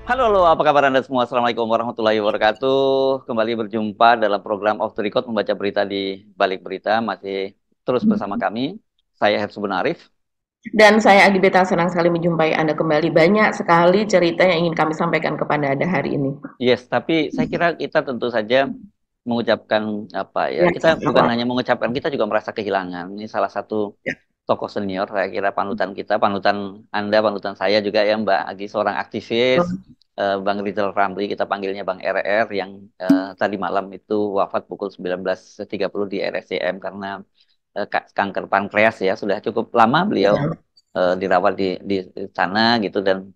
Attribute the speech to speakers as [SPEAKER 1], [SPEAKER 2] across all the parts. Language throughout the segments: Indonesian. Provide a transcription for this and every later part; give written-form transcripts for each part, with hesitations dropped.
[SPEAKER 1] Halo, apa kabar Anda semua? Assalamualaikum warahmatullahi wabarakatuh. Kembali berjumpa dalam program Off the Record membaca berita di balik berita. Masih terus bersama kami. Saya Hersu Benarif.
[SPEAKER 2] Dan saya Agi Beta senang sekali menjumpai Anda kembali. Banyak sekali cerita yang ingin kami sampaikan kepada Anda hari ini.
[SPEAKER 1] Yes, tapi saya kira kita tentu saja mengucapkan apa ya?
[SPEAKER 2] Ya,
[SPEAKER 1] Kita bukan
[SPEAKER 2] apa?
[SPEAKER 1] hanya mengucapkan, kita juga merasa kehilangan. Ini salah satu
[SPEAKER 2] Ya.
[SPEAKER 1] tokoh senior, saya kira panutan kita, panutan Anda, panutan saya juga ya Mbak Agi, seorang aktivis. Bang Rizal Ramli, kita panggilnya Bang RR, yang tadi malam itu wafat pukul 19.30 di RSCM karena kanker pankreas ya. Sudah cukup lama beliau dirawat di sana gitu, dan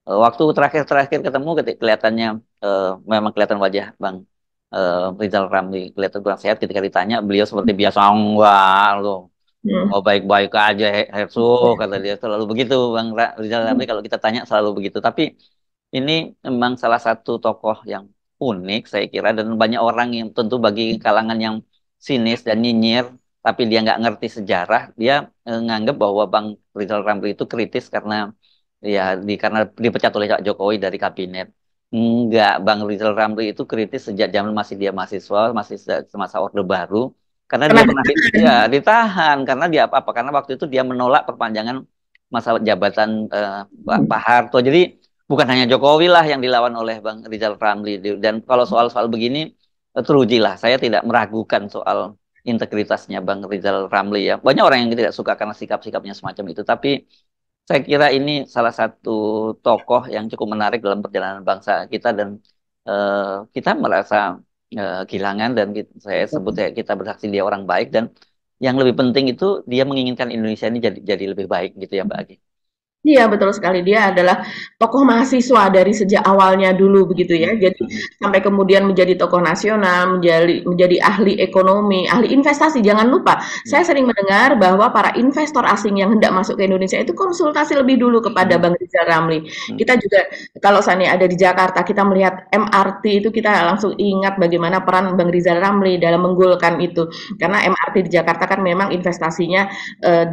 [SPEAKER 1] waktu terakhir ketemu kelihatannya memang kelihatan wajah Bang Rizal Ramli kelihatan kurang sehat. Ketika ditanya, beliau seperti biasa, enggak loh,
[SPEAKER 2] Hmm.
[SPEAKER 1] oh baik-baik aja Hersu, kata dia, selalu begitu Bang Rizal Ramli, kalau kita tanya selalu begitu. Tapi ini memang salah satu tokoh yang unik saya kira, dan banyak orang yang tentu bagi kalangan yang sinis dan nyinyir, tapi dia nggak ngerti sejarah, dia nganggap bahwa Bang Rizal Ramli itu kritis karena ya karena dipecat oleh Pak Jokowi dari kabinet. Enggak, Bang Rizal Ramli itu kritis sejak zaman masih dia mahasiswa, masih semasa Orde Baru, karena dia
[SPEAKER 2] Pernah
[SPEAKER 1] pernah ya ditahan karena dia apa-apa, karena waktu itu dia menolak perpanjangan masa jabatan Pak Harto. Jadi bukan hanya Jokowi lah yang dilawan oleh Bang Rizal Ramli. Dan kalau soal-soal begini, teruji lah. Saya tidak meragukan soal integritasnya Bang Rizal Ramli ya. Banyak orang yang tidak suka karena sikap-sikapnya semacam itu. Tapi saya kira ini salah satu tokoh yang cukup menarik dalam perjalanan bangsa kita, dan kita merasa kehilangan, dan saya sebut ya, kita bersaksi dia orang baik, dan yang lebih penting itu dia menginginkan Indonesia ini jadi lebih baik gitu ya Mbak Agi.
[SPEAKER 2] Iya, betul sekali. Dia adalah tokoh mahasiswa dari sejak awalnya dulu begitu ya.
[SPEAKER 1] Mm,
[SPEAKER 2] Jadi
[SPEAKER 1] mm,
[SPEAKER 2] sampai kemudian menjadi tokoh nasional, menjadi ahli ekonomi, ahli investasi. Jangan lupa, saya
[SPEAKER 1] mm,
[SPEAKER 2] sering mendengar bahwa para investor asing yang hendak masuk ke Indonesia itu konsultasi lebih dulu kepada
[SPEAKER 1] mm,
[SPEAKER 2] Bang Rizal Ramli.
[SPEAKER 1] mm,
[SPEAKER 2] Kita juga kalau seandainya ada di Jakarta, kita melihat MRT itu kita langsung ingat bagaimana peran Bang Rizal Ramli dalam menggolkan itu. Karena MRT di Jakarta kan memang investasinya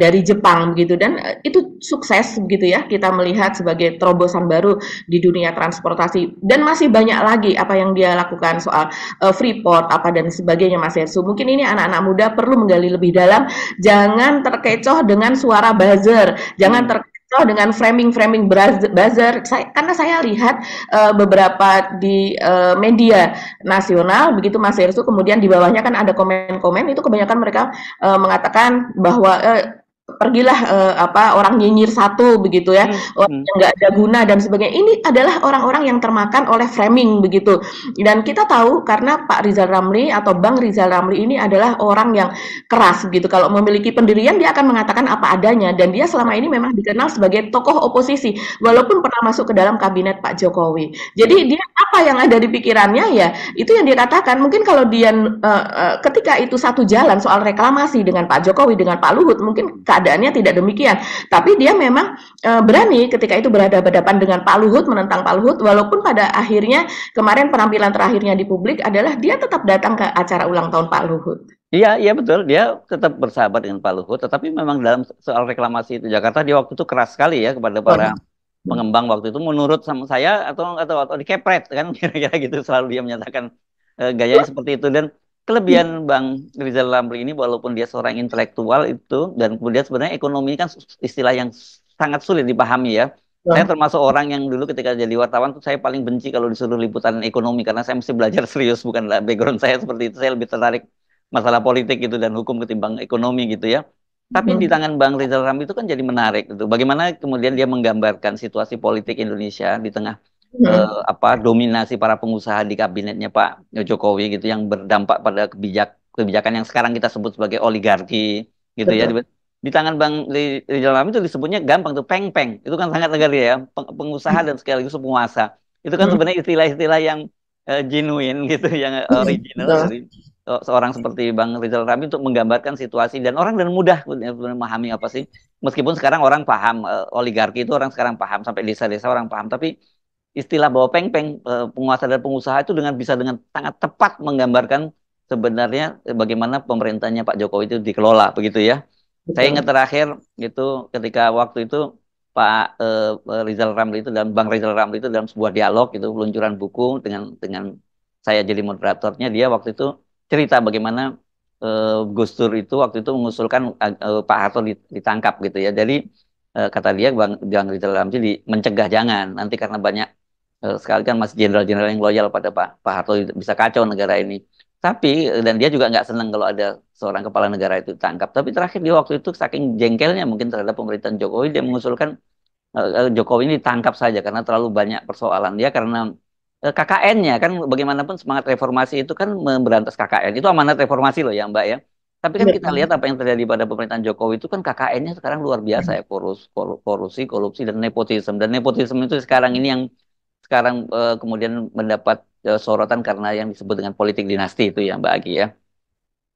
[SPEAKER 2] dari Jepang begitu dan itu sukses begitu ya kita melihat sebagai terobosan baru di dunia transportasi dan masih banyak lagi apa yang dia lakukan soal Freeport apa dan sebagainya Mas Hersu. Mungkin ini anak-anak muda perlu menggali lebih dalam, jangan terkecoh dengan suara buzzer, jangan
[SPEAKER 1] mm.
[SPEAKER 2] terkecoh dengan framing-framing buzzer. Karena saya lihat beberapa di media nasional begitu Mas Hersu, kemudian di bawahnya kan ada komen-komen itu kebanyakan mereka mengatakan bahwa pergilah apa orang nyinyir satu begitu ya,
[SPEAKER 1] Hmm,
[SPEAKER 2] orang
[SPEAKER 1] hmm.
[SPEAKER 2] yang nggak ada guna dan sebagainya. Ini adalah orang-orang yang termakan oleh framing begitu. Dan kita tahu karena Pak Rizal Ramli atau Bang Rizal Ramli ini adalah orang yang keras gitu. Kalau memiliki pendirian dia akan mengatakan apa adanya dan dia selama
[SPEAKER 1] Ya,
[SPEAKER 2] ini memang dikenal sebagai tokoh oposisi
[SPEAKER 1] hmm,
[SPEAKER 2] walaupun pernah masuk ke dalam kabinet Pak Jokowi.
[SPEAKER 1] ya,
[SPEAKER 2] Jadi dia apa yang ada di pikirannya ya itu yang dia katakan. Mungkin kalau dia ketika itu satu jalan soal reklamasi dengan Pak Jokowi dengan Pak Luhut mungkin keadaannya tidak demikian. Tapi dia memang berani ketika itu berhadapan dengan Pak Luhut menentang Pak Luhut walaupun pada akhirnya kemarin penampilan terakhirnya di publik adalah dia tetap datang ke acara ulang tahun Pak Luhut.
[SPEAKER 1] iya, iya betul. Dia tetap bersahabat dengan Pak Luhut, tetapi memang dalam soal reklamasi itu Jakarta, dia waktu itu keras sekali ya kepada para pengembang waktu itu. Menurut sama saya, atau dikepret kan, kira-kira gitu, selalu dia menyatakan gayanya seperti itu. Dan kelebihan Bang Rizal Ramli ini, walaupun dia seorang intelektual itu, dan kemudian sebenarnya ekonomi ini kan istilah yang sangat sulit dipahami ya. Saya termasuk orang yang dulu ketika jadi wartawan tuh saya paling benci kalau disuruh liputan ekonomi, karena saya mesti belajar serius, bukan background saya seperti itu. Saya lebih tertarik masalah politik gitu dan hukum ketimbang ekonomi gitu ya. Tapi di tangan Bang Rizal Ramli itu kan jadi menarik gitu. Bagaimana kemudian dia menggambarkan situasi politik Indonesia di tengah apa dominasi para pengusaha di kabinetnya Pak Jokowi gitu, yang berdampak pada kebijakan yang sekarang kita sebut sebagai oligarki gitu ya.
[SPEAKER 2] Betul.
[SPEAKER 1] Di tangan Bang Rizal Ramli itu disebutnya gampang tuh, peng-peng. Itu kan sangat negara ya, pengusaha dan sekaligus penguasa. Itu kan sebenarnya istilah-istilah yang genuine gitu, yang original
[SPEAKER 2] Betul.
[SPEAKER 1] dari seorang seperti Bang Rizal Ramli untuk menggambarkan situasi, dan orang dan mudah memahami apa sih. Meskipun sekarang orang paham oligarki itu, orang sekarang paham sampai desa-desa orang paham, tapi istilah bahwa peng-peng penguasa dan pengusaha itu bisa dengan sangat tepat menggambarkan sebenarnya bagaimana pemerintahnya Pak Jokowi itu dikelola begitu ya. Saya ingat
[SPEAKER 2] Betul.
[SPEAKER 1] terakhir itu ketika waktu itu Rizal Ramli itu dalam Bang Rizal Ramli itu dalam sebuah dialog itu peluncuran buku dengan saya jadi moderatornya, dia waktu itu cerita bagaimana Gus Dur itu waktu itu mengusulkan Pak Harto ditangkap gitu ya. Jadi kata dia Bang Rizal Ramli mencegah jangan nanti karena banyak sekali kan masih jenderal-jenderal yang loyal pada Pak Harto bisa kacau negara ini. Tapi dan dia juga nggak senang kalau ada seorang kepala negara itu ditangkap. Tapi terakhir dia waktu itu saking jengkelnya mungkin terhadap pemerintahan Jokowi, dia mengusulkan Jokowi ini ditangkap saja karena terlalu banyak persoalan dia karena KKN-nya kan bagaimanapun semangat reformasi itu kan memberantas KKN itu amanat reformasi loh ya Mbak ya. Tapi kan kita lihat apa yang terjadi pada pemerintahan Jokowi itu kan KKN-nya sekarang luar biasa ya, korupsi, korupsi dan nepotisme. Dan nepotisme itu sekarang ini yang sekarang kemudian mendapat sorotan karena yang disebut dengan politik dinasti itu ya Mbak Agi ya.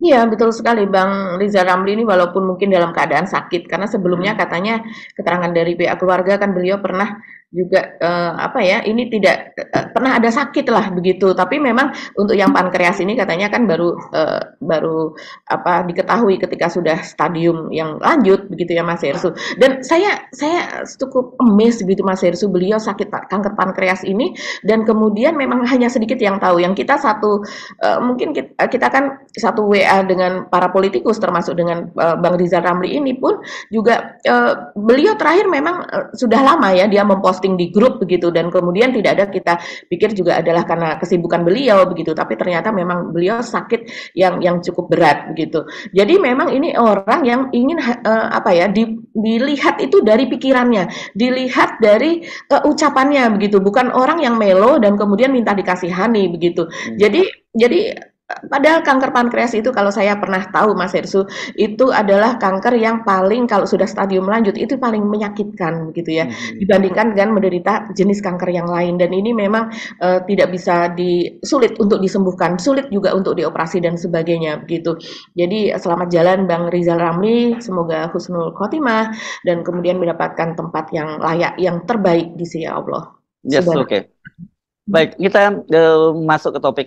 [SPEAKER 2] Iya, betul sekali Bang Rizal Ramli ini walaupun mungkin dalam keadaan sakit karena sebelumnya katanya keterangan dari pihak keluarga kan beliau pernah juga apa ya ini tidak pernah ada sakit lah begitu tapi memang untuk yang pankreas ini katanya kan baru apa diketahui ketika sudah stadium yang lanjut begitu ya Mas Hersu dan saya cukup amazed begitu Mas Hersu beliau sakit kanker pankreas ini dan kemudian memang hanya sedikit yang tahu yang kita satu mungkin kita kan satu WA dengan para politikus termasuk dengan Bang Rizal Ramli ini pun juga beliau terakhir memang sudah lama ya dia memposting di grup begitu dan kemudian tidak ada kita pikir juga adalah karena kesibukan beliau begitu tapi ternyata memang beliau sakit yang cukup berat begitu. Jadi memang ini orang yang ingin apa ya dilihat itu dari pikirannya, dilihat dari ucapannya begitu, bukan orang yang melo dan kemudian minta dikasihani begitu. Jadi padahal kanker pankreas itu kalau saya pernah tahu Mas Hersu itu adalah kanker yang paling kalau sudah stadium lanjut itu paling menyakitkan gitu ya dibandingkan dengan menderita jenis kanker yang lain dan ini memang tidak bisa sulit untuk disembuhkan, sulit juga untuk dioperasi dan sebagainya begitu. Jadi selamat jalan Bang Rizal Ramli, semoga husnul khotimah dan kemudian mendapatkan tempat yang layak, yang terbaik di sisi Allah.
[SPEAKER 1] Yes,
[SPEAKER 2] Subhanallah.
[SPEAKER 1] oke. Baik, kita masuk ke topik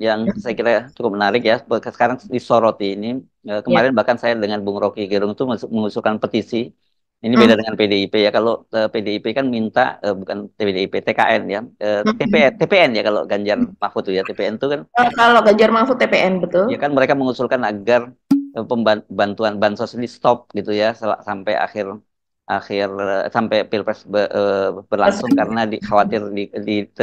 [SPEAKER 1] yang saya kira cukup menarik ya. Sekarang disoroti ini.
[SPEAKER 2] Ya.
[SPEAKER 1] Kemarin bahkan saya dengan Bung Rocky Gerung itu mengusulkan petisi. Ini beda
[SPEAKER 2] Hmm.
[SPEAKER 1] dengan PDIP ya. Kalau PDIP kan minta bukan PDIP, TKN ya. TPN ya kalau Ganjar Mahfud itu ya. TPN itu kan
[SPEAKER 2] Kalau Ganjar Mahfud TPN betul.
[SPEAKER 1] ya kan mereka mengusulkan agar bantuan bansos ini stop gitu ya sampai akhir akhir sampai Pilpres berlangsung karena khawatir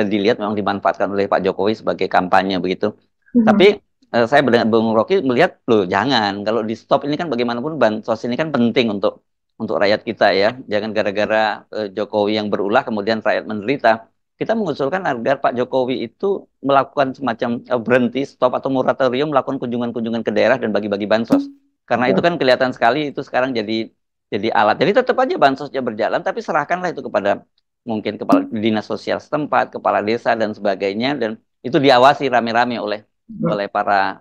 [SPEAKER 1] dilihat memang dimanfaatkan oleh Pak Jokowi sebagai kampanye begitu. Tapi
[SPEAKER 2] Mhm.
[SPEAKER 1] saya dengan Bung Rocky melihat loh jangan kalau di stop ini kan bagaimanapun bansos ini kan penting untuk rakyat kita ya. Jangan gara-gara Jokowi yang berulah kemudian rakyat menderita. Kita mengusulkan agar Pak Jokowi itu melakukan semacam berhenti, stop atau moratorium melakukan kunjungan-kunjungan ke daerah dan bagi-bagi bansos. Karena itu kan kelihatan sekali itu sekarang jadi alat. Jadi tetap aja bansosnya berjalan, tapi serahkanlah itu kepada mungkin kepala dinas sosial setempat, kepala desa dan sebagainya, dan itu diawasi rame-rame oleh para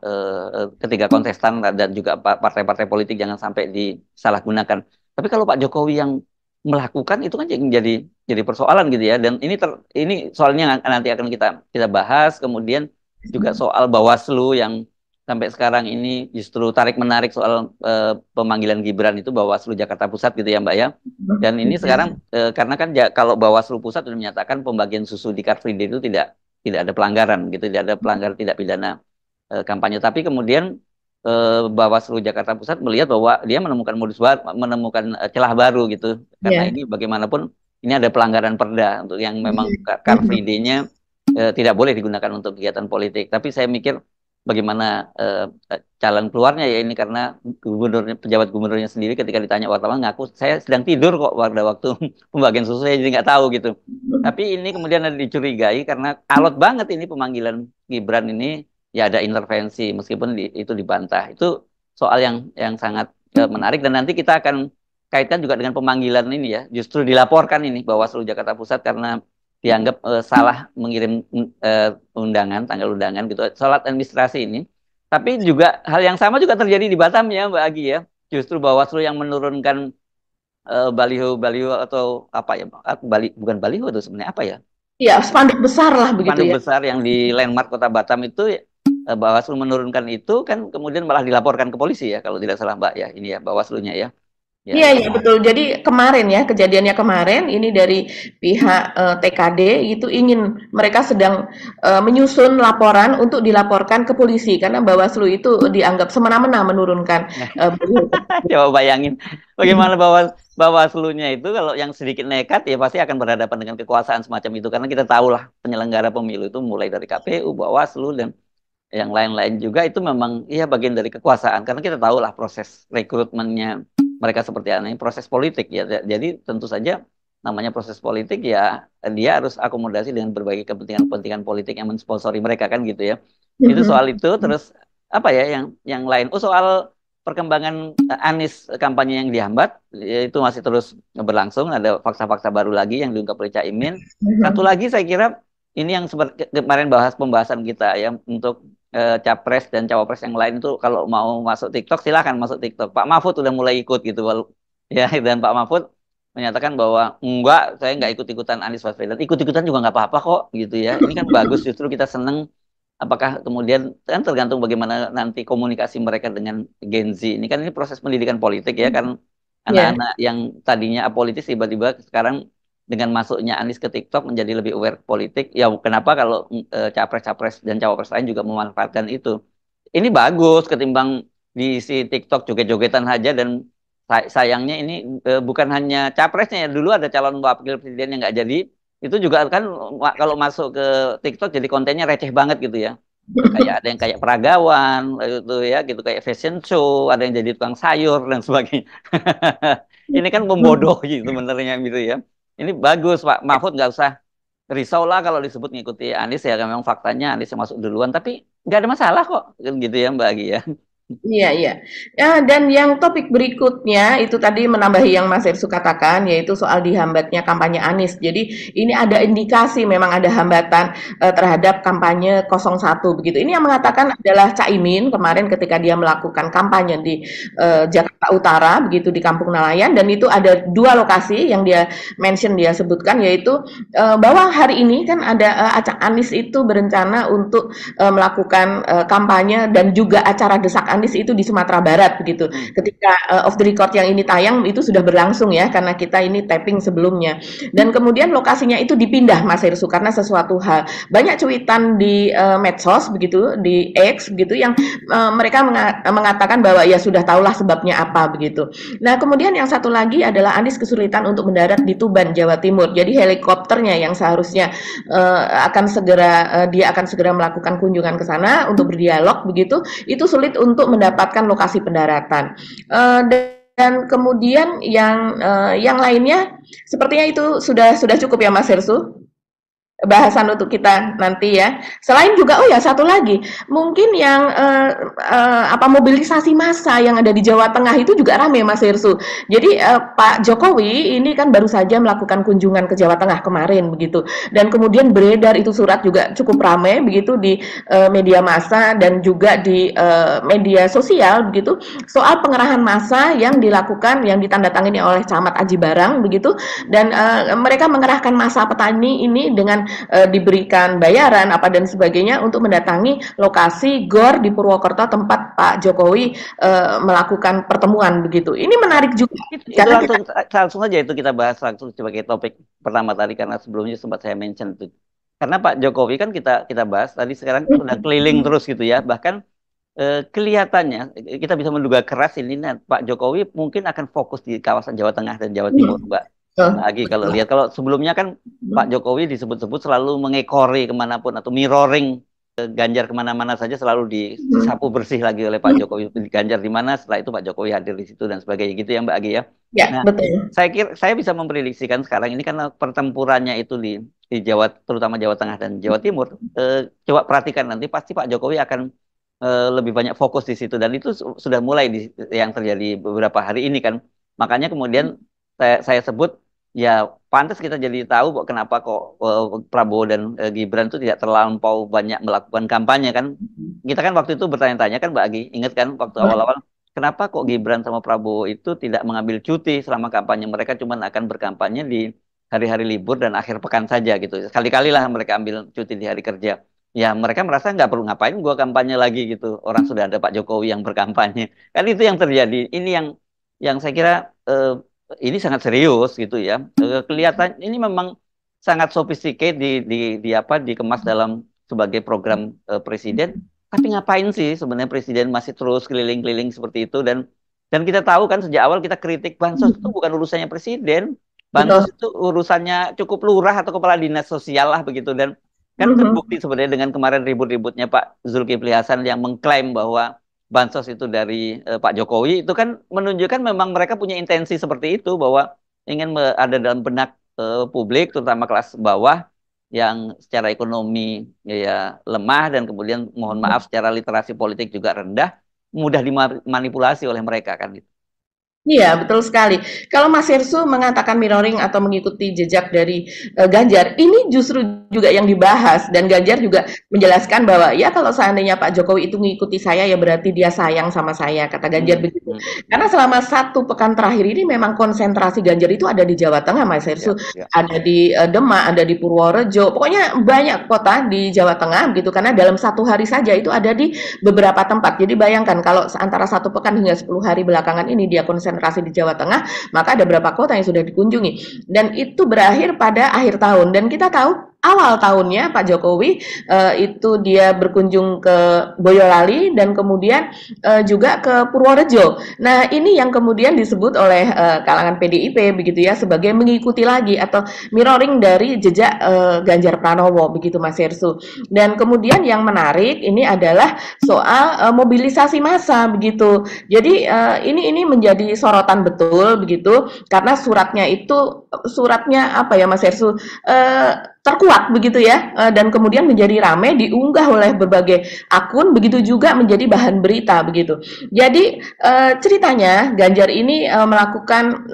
[SPEAKER 1] ketiga kontestan dan juga partai-partai politik jangan sampai disalahgunakan. Tapi kalau Pak Jokowi yang melakukan itu kan jadi persoalan gitu ya. Dan ini soalnya nanti akan kita bahas. Kemudian juga soal Bawaslu yang sampai sekarang ini justru tarik menarik soal pemanggilan Gibran itu Bawaslu Jakarta Pusat gitu ya Mbak ya. Dan ini sekarang karena kan kalau Bawaslu Pusat sudah menyatakan pembagian susu di Car Free Day itu tidak ada pelanggaran gitu, tidak ada pelanggaran tidak pidana kampanye. Tapi kemudian Bawaslu Jakarta Pusat melihat bahwa dia menemukan menemukan celah baru gitu. Karena
[SPEAKER 2] Ya.
[SPEAKER 1] ini bagaimanapun ini ada pelanggaran perda untuk yang memang Car Free Day-nya tidak boleh digunakan untuk kegiatan politik. Tapi saya mikir bagaimana jalan keluarnya ya ini karena pejabat gubernurnya sendiri ketika ditanya wartawan ngaku saya sedang tidur kok pada waktu pembagian susu saya jadi nggak tahu gitu. Tapi ini kemudian ada dicurigai karena alot banget ini pemanggilan Gibran ini ya ada intervensi meskipun itu dibantah. Itu soal yang sangat menarik dan nanti kita akan kaitkan juga dengan pemanggilan ini ya. Justru dilaporkan ini Bawaslu Jakarta Pusat karena dianggap salah mengirim undangan, tanggal undangan gitu, soal administrasi ini. Tapi juga hal yang sama juga terjadi di Batam ya Mbak Agi ya. Justru Bawaslu yang menurunkan baliho-baliho atau apa ya, bukan baliho itu sebenarnya apa ya?
[SPEAKER 2] Iya, spanduk besar lah begitu
[SPEAKER 1] Spanduk
[SPEAKER 2] ya.
[SPEAKER 1] besar yang di landmark Kota Batam itu Bawaslu menurunkan itu kan kemudian malah dilaporkan ke polisi ya kalau tidak salah Mbak ya ini ya Bawaslunya ya. Ya,
[SPEAKER 2] Iya,
[SPEAKER 1] ya.
[SPEAKER 2] iya betul. Jadi kemarin ya, kejadiannya kemarin ini dari pihak TKD itu ingin mereka sedang menyusun laporan untuk dilaporkan ke polisi karena Bawaslu itu dianggap semena-mena menurunkan baliho tersebut.
[SPEAKER 1] Coba bayangin bagaimana Bawaslunya itu kalau yang sedikit nekat ya pasti akan berhadapan dengan kekuasaan semacam itu karena kita tahu lah penyelenggara pemilu itu mulai dari KPU, Bawaslu dan yang lain-lain juga itu memang iya bagian dari kekuasaan karena kita tahu lah proses rekrutmennya mereka seperti apa ini proses politik ya. Jadi tentu saja namanya proses politik ya dia harus akomodasi dengan berbagai kepentingan-kepentingan politik yang mensponsori mereka kan gitu ya. Itu soal itu terus apa ya yang lain. Oh soal perkembangan Anies kampanye yang dihambat ya, itu masih terus berlangsung ada fakta-fakta baru lagi yang diungkap oleh Caimin. Satu lagi saya kira ini yang seperti kemarin bahas pembahasan kita ya untuk capres dan cawapres yang lain itu kalau mau masuk TikTok silahkan masuk TikTok. Pak Mahfud udah mulai ikut gitu, ya dan Pak Mahfud menyatakan bahwa enggak, saya nggak ikut-ikutan Anies Baswedan. Ikut-ikutan juga nggak apa-apa kok gitu ya. Ini kan bagus justru kita seneng. Apakah kemudian kan tergantung bagaimana nanti komunikasi mereka dengan Gen Z. Ini kan ini proses pendidikan politik ya kan
[SPEAKER 2] Ya.
[SPEAKER 1] anak-anak yang tadinya apolitis tiba-tiba sekarang dengan masuknya Anies ke TikTok menjadi lebih aware politik. Ya kenapa kalau capres-capres dan cawapres lain juga memanfaatkan itu. Ini bagus ketimbang diisi TikTok joget-jogetan aja dan sayangnya ini bukan hanya capresnya ya. Dulu ada calon wakil presiden yang nggak jadi. Itu juga kan kalau masuk ke TikTok jadi kontennya receh banget gitu ya. Kayak ada yang kayak peragawan itu ya gitu kayak fashion show, ada yang jadi tukang sayur dan sebagainya. Ini kan membodohi sebenarnya gitu ya. Ini bagus Pak Mahfud nggak usah risau lah kalau disebut ngikuti Anies ya memang faktanya Anies yang masuk duluan tapi nggak ada masalah kok kan gitu ya Mbak Agi ya.
[SPEAKER 2] Iya, iya. Ya, dan yang topik berikutnya itu tadi menambahi yang Mas Ersu katakan, yaitu soal dihambatnya kampanye Anies. Jadi ini ada indikasi memang ada hambatan terhadap kampanye 01 begitu. Ini yang mengatakan adalah Caimin kemarin ketika dia melakukan kampanye di Jakarta Utara begitu di Kampung Nelayan dan itu ada dua lokasi yang dia mention dia sebutkan yaitu bahwa hari ini kan ada Anies itu berencana untuk melakukan kampanye dan juga acara desak Anies itu di Sumatera Barat begitu. Ketika off the record yang ini tayang itu sudah berlangsung ya karena kita ini tapping sebelumnya. Dan kemudian lokasinya itu dipindah Mas Hersu karena sesuatu hal. Banyak cuitan di medsos begitu di X begitu yang mereka mengatakan bahwa ya sudah tahulah sebabnya apa begitu. Nah, kemudian yang satu lagi adalah Anies kesulitan untuk mendarat di Tuban, Jawa Timur. Jadi helikopternya yang seharusnya akan segera dia akan segera melakukan kunjungan ke sana untuk berdialog begitu, itu sulit untuk mendapatkan lokasi pendaratan. Dan kemudian yang lainnya sepertinya itu sudah cukup ya Mas Hersu bahasan untuk kita nanti ya. Selain juga oh ya satu lagi, mungkin yang apa mobilisasi massa yang ada di Jawa Tengah itu juga ramai Mas Hersu. Jadi Pak Jokowi ini kan baru saja melakukan kunjungan ke Jawa Tengah kemarin begitu. Dan kemudian beredar itu surat juga cukup ramai begitu di media massa dan juga di media sosial begitu soal pengerahan massa yang dilakukan yang ditandatangani oleh Camat Aji Barang begitu dan mereka mengerahkan massa petani ini dengan diberikan bayaran apa dan sebagainya untuk mendatangi lokasi GOR di Purwokerto tempat Pak Jokowi melakukan pertemuan begitu. Ini menarik juga
[SPEAKER 1] Itu
[SPEAKER 2] karena kita
[SPEAKER 1] langsung aja itu kita bahas langsung sebagai topik pertama tadi karena sebelumnya sempat saya mention tuh. Karena Pak Jokowi kan kita kita bahas tadi sekarang udah keliling terus gitu ya. Bahkan kelihatannya kita bisa menduga keras ini nah, Pak Jokowi mungkin akan fokus di kawasan Jawa Tengah dan Jawa Timur, Mbak.
[SPEAKER 2] oh,
[SPEAKER 1] Lagi kalau lihat kalau sebelumnya kan Pak Jokowi disebut-sebut selalu mengekori kemanapun atau mirroring Ganjar kemana-mana saja selalu disapu bersih lagi oleh Pak Jokowi. Ganjar di mana setelah itu Pak Jokowi hadir di situ dan sebagainya gitu ya Mbak Agi ya.
[SPEAKER 2] ya
[SPEAKER 1] Nah,
[SPEAKER 2] betul.
[SPEAKER 1] saya kira saya bisa memprediksikan sekarang ini karena pertempurannya itu di Jawa terutama Jawa Tengah dan Jawa Timur. Coba perhatikan nanti pasti Pak Jokowi akan lebih banyak fokus di situ dan itu sudah mulai yang terjadi beberapa hari ini kan. Makanya kemudian saya sebut ya pantas kita jadi tahu kenapa kok Prabowo dan Gibran itu tidak terlampau banyak melakukan kampanye kan. Kita kan waktu itu bertanya-tanya kan Mbak Agi, ingat kan waktu awal-awal kenapa kok Gibran sama Prabowo itu tidak mengambil cuti selama kampanye mereka cuma akan berkampanye di hari-hari libur dan akhir pekan saja gitu. Sekali-kali lah mereka ambil cuti di hari kerja. Ya mereka merasa nggak perlu ngapain gua kampanye lagi gitu. Orang sudah ada Pak Jokowi yang berkampanye. Kan itu yang terjadi. Ini yang saya kira ini sangat serius gitu ya. Kelihatan ini memang sangat sophisticated dikemas dalam sebagai program presiden. Tapi ngapain sih sebenarnya presiden masih terus keliling-keliling seperti itu, dan kita tahu kan sejak awal kita kritik bansos itu bukan urusannya presiden. Bansos
[SPEAKER 2] Betul.
[SPEAKER 1] itu urusannya cukup lurah atau kepala dinas sosial lah begitu, dan kan terbukti sebenarnya dengan kemarin ribut-ributnya Pak Zulkifli Hasan yang mengklaim bahwa bansos itu dari Pak Jokowi, itu kan menunjukkan memang mereka punya intensi seperti itu, bahwa ingin ada dalam benak publik terutama kelas bawah yang secara ekonomi ya lemah, dan kemudian mohon maaf secara literasi politik juga rendah, mudah dimanipulasi oleh mereka kan gitu.
[SPEAKER 2] Iya, betul sekali. Kalau Mas Hersu mengatakan mirroring atau mengikuti jejak dari Ganjar, ini justru juga yang dibahas, dan Ganjar juga menjelaskan bahwa ya kalau seandainya Pak Jokowi itu mengikuti saya ya berarti dia sayang sama saya, kata Ganjar begitu. Karena selama 1 pekan terakhir ini memang konsentrasi Ganjar itu ada di Jawa Tengah, Mas Hersu, ada di Demak, ada di Purworejo, pokoknya banyak kota di Jawa Tengah gitu. Karena dalam 1 hari saja itu ada di beberapa tempat. Jadi bayangkan kalau antara 1 pekan hingga 10 hari belakangan ini dia konsentrasi di Jawa Tengah, maka ada berapa kota yang sudah dikunjungi, dan itu berakhir pada akhir tahun. Dan kita tahu awal tahunnya Pak Jokowi itu dia berkunjung ke Boyolali dan kemudian juga ke Purworejo. Nah, ini yang kemudian disebut oleh kalangan PDIP begitu ya sebagai mengikuti lagi atau mirroring dari jejak Ganjar Pranowo begitu, Mas Hersu. Dan kemudian yang menarik ini adalah soal mobilisasi massa begitu. Jadi ini menjadi sorotan betul begitu, karena suratnya apa ya, Mas Hersu, terkuat begitu ya, dan kemudian menjadi ramai, diunggah oleh berbagai akun, begitu juga menjadi bahan berita begitu. Jadi ceritanya Ganjar ini melakukan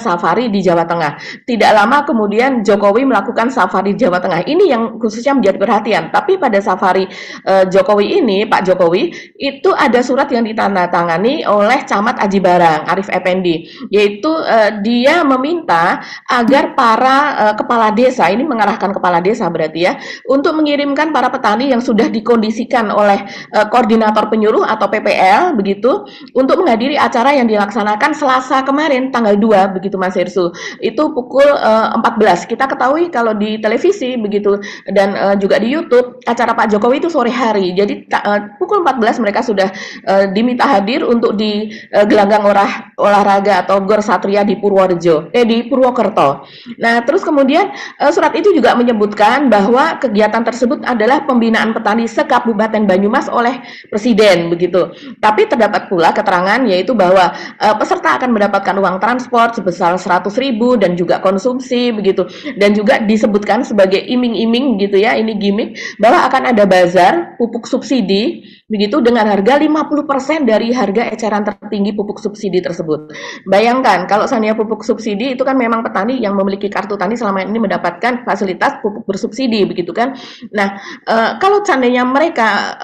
[SPEAKER 2] safari di Jawa Tengah. Tidak lama kemudian Jokowi melakukan safari di Jawa Tengah. Ini yang khususnya menjadi perhatian. Tapi pada safari Jokowi ini, Pak Jokowi itu ada surat yang ditandatangani oleh Camat Aji Barang, Arif Effendi, yaitu dia meminta agar para kepala desa, ini mengarahkan kepala desa berarti ya, untuk mengirimkan para petani yang sudah dikondisikan oleh koordinator penyuluh atau PPL begitu, untuk menghadiri acara yang dilaksanakan Selasa kemarin tanggal 2 begitu, Mas Hersu. Itu pukul 14. Kita ketahui kalau di televisi begitu dan juga di YouTube acara Pak Jokowi itu sore hari. Jadi pukul 14 mereka sudah diminta hadir untuk di gelanggang olahraga atau Gor Satria di Purwokerto. Nah, terus kemudian surat itu juga menyebutkan bahwa kegiatan tersebut adalah pembinaan petani se-Kabupaten Banyumas oleh Presiden begitu. Tapi terdapat pula keterangan yaitu bahwa peserta akan mendapatkan uang transport sebesar 100.000 dan juga konsumsi begitu. Dan juga disebutkan sebagai iming-iming gitu ya, ini gimmick, bahwa akan ada bazar pupuk subsidi begitu dengan harga 50% dari harga eceran tertinggi pupuk subsidi tersebut. Bayangkan kalau seandainya pupuk subsidi itu kan memang petani yang memiliki kartu tani selama ini mendapatkan fasilitas pupuk bersubsidi begitu kan. Nah, kalau seandainya mereka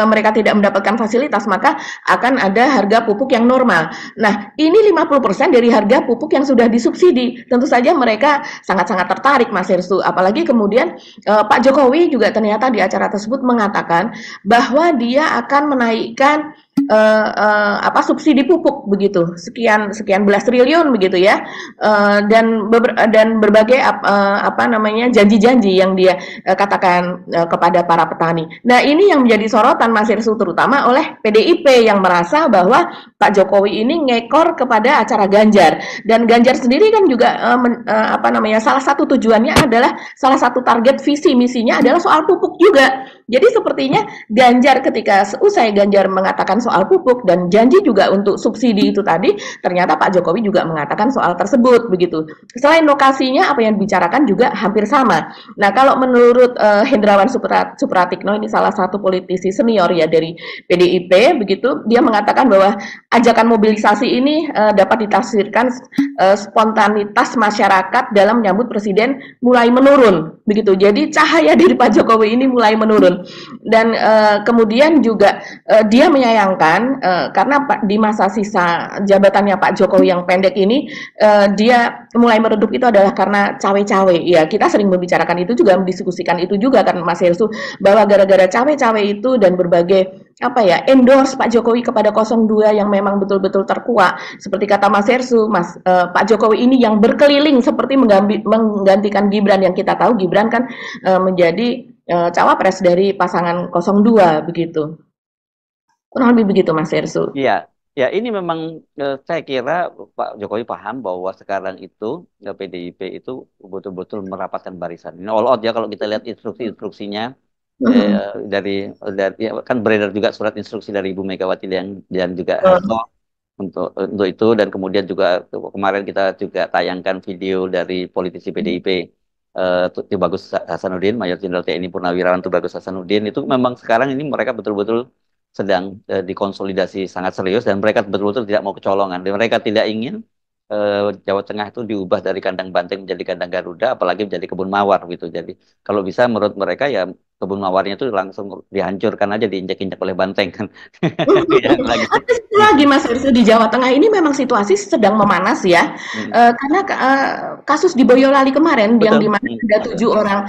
[SPEAKER 2] mereka tidak mendapatkan fasilitas, maka akan ada harga pupuk yang normal. Nah, ini 50% dari harga pupuk yang sudah disubsidi. Tentu saja mereka sangat-sangat tertarik, Mas Hersu. Apalagi kemudian Pak Jokowi juga ternyata di acara tersebut mengatakan bahwa dia akan menaikkan subsidi pupuk begitu, sekian belas triliun begitu ya, dan berbagai janji-janji yang dia katakan kepada para petani. Nah, ini yang menjadi sorotan, Mas Hersu, terutama oleh PDIP yang merasa bahwa Pak Jokowi ini ngekor kepada acara Ganjar, dan Ganjar sendiri kan juga salah satu tujuannya adalah, salah satu target visi misinya adalah soal pupuk juga. Jadi sepertinya Ganjar ketika usai Ganjar mengatakan soal pupuk dan janji juga untuk subsidi itu tadi, ternyata Pak Jokowi juga mengatakan soal tersebut begitu. Selain lokasinya, apa yang dibicarakan juga hampir sama. Nah, kalau menurut Hendrawan Supratikno, ini salah satu politisi senior ya dari PDIP begitu, dia mengatakan bahwa ajakan mobilisasi ini dapat ditafsirkan spontanitas masyarakat dalam menyambut presiden mulai menurun begitu. Jadi cahaya dari Pak Jokowi ini mulai menurun. Dan kemudian juga dia menyayangkan karena di masa sisa jabatannya Pak Jokowi yang pendek ini, dia mulai meredup itu adalah karena cawe-cawe. Ya, kita sering membicarakan itu juga, mendiskusikan itu juga kan, Mas Hersu, bahwa gara-gara cawe-cawe itu dan berbagai apa ya, endorse Pak Jokowi kepada 02 yang memang betul-betul terkuat. Seperti kata Mas Hersu, Pak Jokowi ini yang berkeliling seperti menggantikan Gibran, yang kita tahu Gibran kan menjadi cawapres dari pasangan 02 begitu. Kurang lebih begitu Mas Hersu.
[SPEAKER 1] Iya, ya ini memang saya kira Pak Jokowi paham bahwa sekarang itu PDIP itu betul-betul merapatkan barisan. Ini all out ya kalau kita lihat instruksi-instruksinya eh,
[SPEAKER 2] Mhm.
[SPEAKER 1] dari, ya, kan beredar juga surat instruksi dari Ibu Megawati dan juga Hasto
[SPEAKER 2] Betul.
[SPEAKER 1] untuk itu, dan kemudian juga kemarin kita juga tayangkan video dari politisi PDIP Tubagus Hasanuddin, Mayor Jenderal TNI Purnawirawan Tubagus Hasanuddin. Itu memang sekarang ini mereka betul-betul sedang dikonsolidasi sangat serius, dan mereka betul-betul tidak mau kecolongan, dan mereka tidak ingin Jawa Tengah itu diubah dari kandang banteng menjadi kandang Garuda, apalagi menjadi kebun mawar gitu. Jadi kalau bisa menurut mereka ya kebun mawarnya itu langsung dihancurkan aja, diinjak-injak oleh banteng kan. Yang lagi.
[SPEAKER 2] Ada satu lagi Mas Rizky, di Jawa Tengah ini memang situasi sedang memanas ya,
[SPEAKER 1] Mm,
[SPEAKER 2] karena kasus di Boyolali kemarin yang
[SPEAKER 1] betul.
[SPEAKER 2] di mana ada
[SPEAKER 1] Ada.
[SPEAKER 2] 7 orang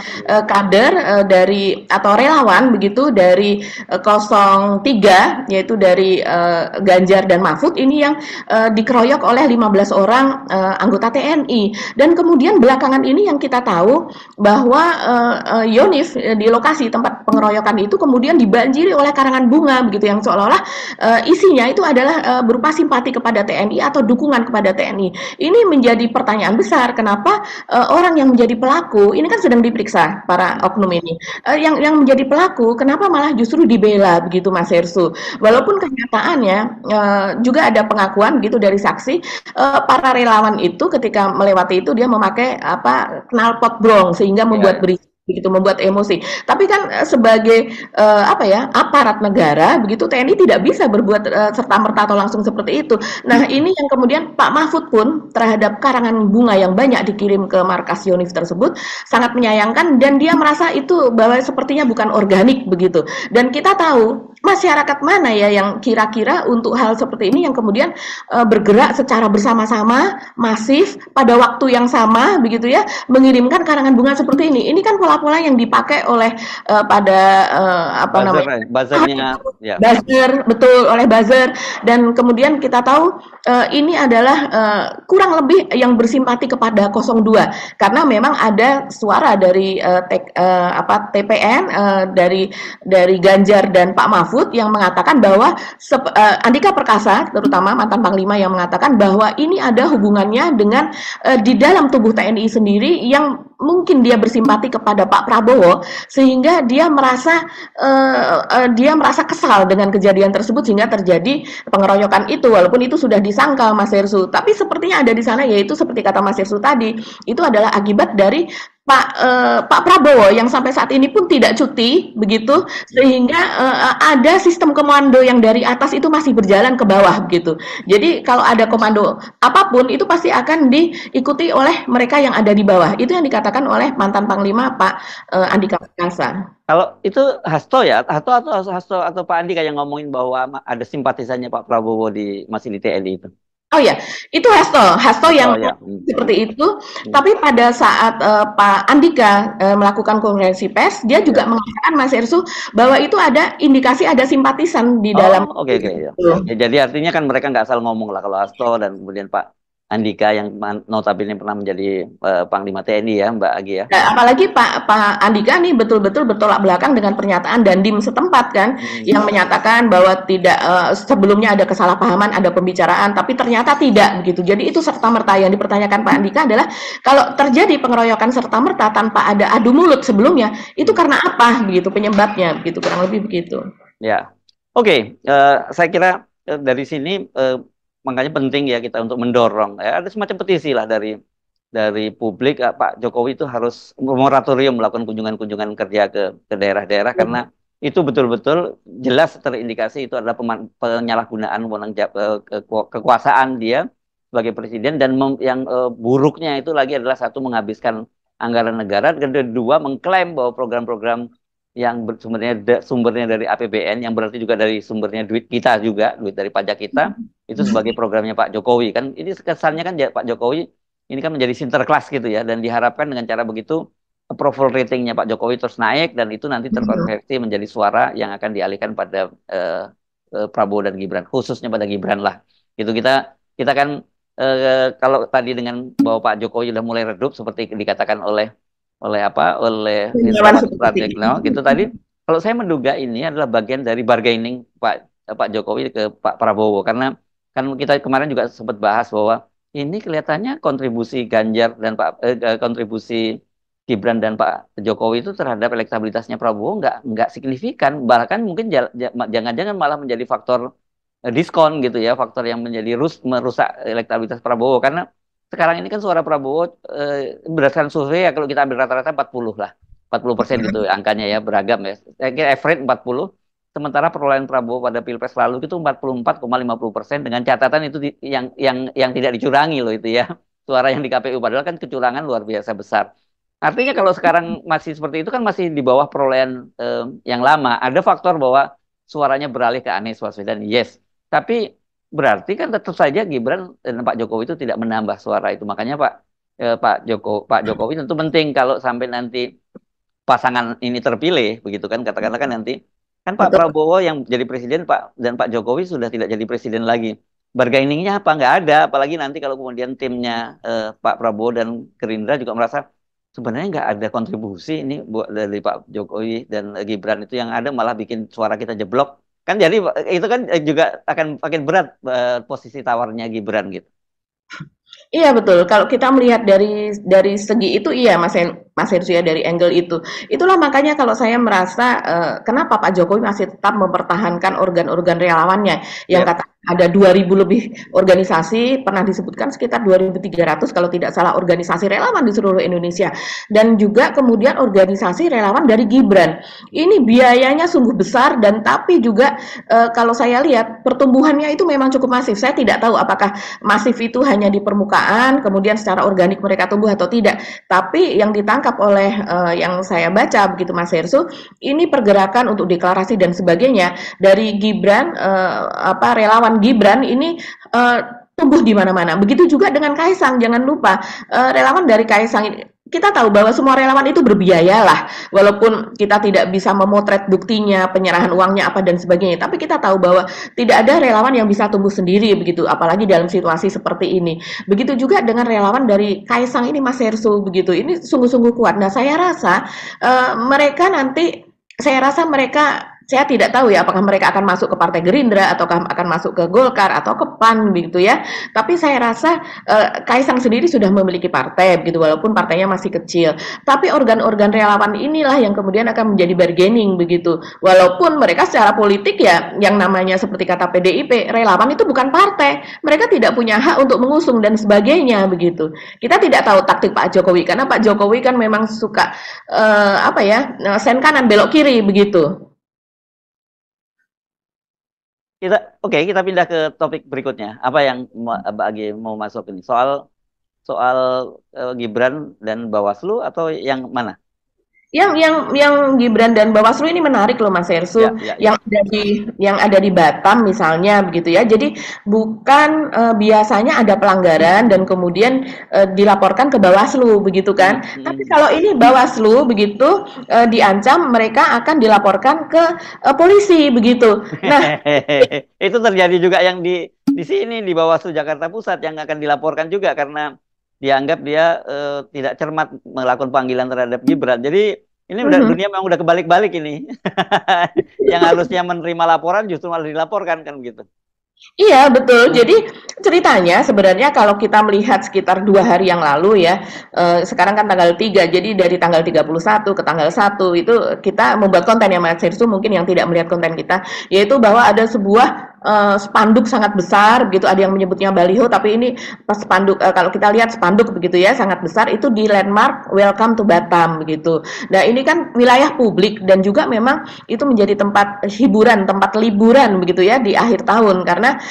[SPEAKER 2] kader dari atau relawan begitu dari 03, yaitu dari Ganjar dan Mahfud ini yang dikeroyok oleh 15 orang anggota TNI, dan kemudian belakangan ini yang kita tahu bahwa Yonif di lokasi tempat pengeroyokan itu kemudian dibanjiri oleh karangan bunga begitu, yang seolah-olah isinya itu adalah berupa simpati kepada TNI atau dukungan kepada TNI. Ini menjadi pertanyaan besar, kenapa orang yang menjadi pelaku ini kan sedang diperiksa para oknum ini. Yang menjadi pelaku kenapa malah justru dibela begitu Mas Hersu? Walaupun kenyataannya juga ada pengakuan gitu dari saksi, para relawan itu ketika melewati itu dia memakai apa, knalpot brong sehingga membuat
[SPEAKER 1] Ya,
[SPEAKER 2] berisik begitu, membuat emosi. Tapi kan sebagai apa ya, aparat negara begitu, TNI tidak bisa berbuat serta merta atau langsung seperti itu. Nah ini yang kemudian Pak Mahfud pun terhadap karangan bunga yang banyak dikirim ke markas Yonif tersebut sangat menyayangkan, dan dia merasa itu bahwa sepertinya bukan organik begitu. Dan kita tahu masyarakat mana ya yang kira-kira untuk hal seperti ini yang kemudian bergerak secara bersama-sama masif pada waktu yang sama begitu ya, mengirimkan karangan bunga seperti ini. Ini kan pola-pola yang dipakai oleh pada apa
[SPEAKER 1] buzzer,
[SPEAKER 2] namanya,
[SPEAKER 1] buzzernya ya.
[SPEAKER 2] buzzer, betul, oleh buzzer. Dan kemudian kita tahu ini adalah kurang lebih yang bersimpati kepada 02, karena memang ada suara dari TPN, dari Ganjar dan Pak Mahfud yang mengatakan bahwa Andika Perkasa terutama mantan Panglima yang mengatakan bahwa ini ada hubungannya dengan di dalam tubuh TNI sendiri yang mungkin dia bersimpati kepada Pak Prabowo, sehingga dia merasa kesal dengan kejadian tersebut sehingga terjadi pengeroyokan itu, walaupun itu sudah disangkal Mas Hersu. Tapi sepertinya ada di sana, yaitu seperti kata Mas Hersu tadi, itu adalah akibat dari Pak Prabowo yang sampai saat ini pun tidak cuti begitu, sehingga ada sistem komando yang dari atas itu masih berjalan ke bawah begitu. Jadi kalau ada komando apapun itu pasti akan diikuti oleh mereka yang ada di bawah. Itu yang dikatakan oleh mantan Panglima Pak Andika Perkasa.
[SPEAKER 1] Kalau itu Hasto ya, Hasto atau Pak Andi kayak ngomongin bahwa ada simpatisannya Pak Prabowo masih di TNI itu.
[SPEAKER 2] Oh ya, itu Hasto
[SPEAKER 1] Hasto
[SPEAKER 2] yang
[SPEAKER 1] ya.
[SPEAKER 2] seperti itu.
[SPEAKER 1] Hmm.
[SPEAKER 2] Tapi pada saat Pak Andika melakukan konferensi pers, dia juga
[SPEAKER 1] Ya.
[SPEAKER 2] mengatakan Mas Ersu bahwa itu ada indikasi ada simpatisan di
[SPEAKER 1] Oh,
[SPEAKER 2] dalam
[SPEAKER 1] oke oke ya.
[SPEAKER 2] itu.
[SPEAKER 1] Ya, jadi artinya kan mereka nggak asal ngomong lah kalau Hasto dan kemudian Pak Andika yang notabene pernah menjadi Panglima TNI ya, Mbak Agi ya.
[SPEAKER 2] Nah, apalagi Pak Andika nih betul-betul bertolak belakang dengan pernyataan Dandim setempat kan,
[SPEAKER 1] Hmm.
[SPEAKER 2] yang menyatakan bahwa tidak sebelumnya ada kesalahpahaman, ada pembicaraan, tapi ternyata tidak begitu. Jadi itu serta merta. Yang dipertanyakan Pak Andika adalah kalau terjadi pengeroyokan serta merta tanpa ada adu mulut sebelumnya, itu karena apa begitu penyebabnya begitu, kurang lebih begitu.
[SPEAKER 1] Ya, oke. Saya kira dari sini makanya penting ya kita untuk mendorong. Ya, ada semacam petisi lah dari publik. Pak Jokowi itu harus moratorium melakukan kunjungan-kunjungan kerja ke daerah-daerah, karena itu betul-betul jelas terindikasi itu adalah penyalahgunaan kekuasaan dia sebagai presiden, dan yang buruknya itu lagi adalah satu, menghabiskan anggaran negara, kedua mengklaim bahwa program-program yang sumbernya dari APBN, yang berarti juga dari sumbernya duit kita juga, duit dari pajak kita, itu sebagai programnya Pak Jokowi. Kan ini kesannya kan Pak Jokowi ini kan menjadi sinterklas gitu ya, dan diharapkan dengan cara begitu approval ratingnya Pak Jokowi terus naik dan itu nanti terkonversi menjadi suara yang akan dialihkan pada Prabowo dan Gibran, khususnya pada Gibran lah. Gitu kita kita kan kalau tadi dengan bahwa Pak Jokowi sudah mulai redup seperti dikatakan oleh
[SPEAKER 2] Relawan
[SPEAKER 1] Herawati
[SPEAKER 2] seperti
[SPEAKER 1] Pratikno
[SPEAKER 2] ini.
[SPEAKER 1] gitu tadi, kalau saya menduga ini adalah bagian dari bargaining Pak Jokowi ke Pak Prabowo karena kan kita kemarin juga sempat bahas bahwa ini kelihatannya kontribusi Ganjar dan kontribusi Gibran dan Pak Jokowi itu terhadap elektabilitasnya Prabowo nggak signifikan, bahkan mungkin jangan-jangan malah menjadi faktor diskon gitu ya, faktor yang menjadi merusak elektabilitas Prabowo karena sekarang ini kan suara Prabowo berdasarkan survei ya kalau kita ambil rata-rata 40 lah. 40% gitu angkanya ya, beragam ya. Saya kira average 40, sementara perolehan Prabowo pada Pilpres lalu itu 44,50% dengan catatan itu yang tidak dicurangi loh itu ya. Suara yang di KPU padahal kan kecurangan luar biasa besar. Artinya kalau sekarang masih seperti itu kan masih di bawah perolehan yang lama. Ada faktor bahwa suaranya beralih ke Anies Baswedan, yes. Tapi berarti kan tetap saja Gibran dan Pak Jokowi itu tidak menambah suara itu. Makanya Pak Jokowi tentu penting kalau sampai nanti pasangan ini terpilih, begitu kan katakanlah kan nanti kan Pak
[SPEAKER 2] Betul.
[SPEAKER 1] Prabowo yang jadi presiden dan Pak Jokowi sudah tidak jadi presiden lagi. Bargainingnya apa? Nggak ada. Apalagi nanti kalau kemudian timnya Pak Prabowo dan Gerindra juga merasa sebenarnya nggak ada kontribusi ini buat dari Pak Jokowi dan Gibran itu yang ada malah bikin suara kita jeblok. Kan jadi itu kan juga akan makin berat posisi tawarnya Gibran gitu.
[SPEAKER 2] Iya betul. Kalau kita melihat dari segi itu iya Mas Hersya dari angle itu. Itulah makanya kalau saya merasa kenapa Pak Jokowi masih tetap mempertahankan organ-organ relawannya yang
[SPEAKER 1] Ya.
[SPEAKER 2] kata ada 2.000 lebih organisasi, pernah disebutkan sekitar 2.300 kalau tidak salah organisasi relawan di seluruh Indonesia dan juga kemudian organisasi relawan dari Gibran. Ini biayanya sungguh besar dan tapi juga kalau saya lihat pertumbuhannya itu memang cukup masif. Saya tidak tahu apakah masif itu hanya di permukaan, kemudian secara organik mereka tumbuh atau tidak. Tapi yang ditangkap oleh yang saya baca begitu Mas Hersu, ini pergerakan untuk deklarasi dan sebagainya dari Gibran, relawan Gibran ini tumbuh di mana-mana. Begitu juga dengan Kaisang, jangan lupa relawan dari Kaisang ini. Kita tahu bahwa semua relawan itu berbiaya lah, walaupun kita tidak bisa memotret buktinya, penyerahan uangnya apa dan sebagainya. Tapi kita tahu bahwa tidak ada relawan yang bisa tumbuh sendiri begitu, apalagi dalam situasi seperti ini. Begitu juga dengan relawan dari Kaisang ini Mas Hersu begitu. Ini sungguh-sungguh kuat. Nah, saya rasa mereka nanti saya tidak tahu ya apakah mereka akan masuk ke Partai Gerindra ataukah akan masuk ke Golkar atau ke PAN begitu ya. Tapi saya rasa Kaisang sendiri sudah memiliki partai begitu walaupun partainya masih kecil. Tapi organ-organ relawan inilah yang kemudian akan menjadi bargaining begitu. Walaupun mereka secara politik ya yang namanya seperti kata PDIP, relawan itu bukan partai. Mereka tidak punya hak untuk mengusung dan sebagainya begitu. Kita tidak tahu taktik Pak Jokowi karena Pak Jokowi kan memang suka sen kanan belok kiri begitu.
[SPEAKER 1] Kita pindah ke topik berikutnya. Apa yang bagi mau masuk ini? Soal soal Gibran dan Bawaslu atau yang mana?
[SPEAKER 2] Yang Gibran dan Bawaslu ini menarik loh Mas Hersu,
[SPEAKER 1] Ya, ya, ya.
[SPEAKER 2] yang ada di Batam misalnya begitu ya. Jadi bukan biasanya ada pelanggaran dan kemudian dilaporkan ke Bawaslu begitu kan. Tapi kalau ini Bawaslu begitu diancam mereka akan dilaporkan ke polisi begitu. Nah,
[SPEAKER 1] Itu terjadi juga yang di sini di Bawaslu Jakarta Pusat yang akan dilaporkan juga karena dianggap dia tidak cermat melakukan panggilan terhadap Gibran. Jadi ini dunia memang udah kebalik-balik ini. Yang harusnya menerima laporan justru malah dilaporkan kan begitu.
[SPEAKER 2] iya betul. Jadi ceritanya sebenarnya kalau kita melihat sekitar 2 hari yang lalu ya, sekarang kan tanggal 3, jadi dari tanggal 31 ke tanggal 1 itu kita membuat konten ya Mas Sirsu mungkin yang tidak melihat konten kita, yaitu bahwa ada sebuah spanduk sangat besar begitu, ada yang menyebutnya baliho tapi ini pas spanduk kalau kita lihat spanduk begitu ya sangat besar itu di landmark Welcome to Batam begitu. Nah ini kan wilayah publik dan juga memang itu menjadi tempat hiburan, tempat liburan begitu ya di akhir tahun karena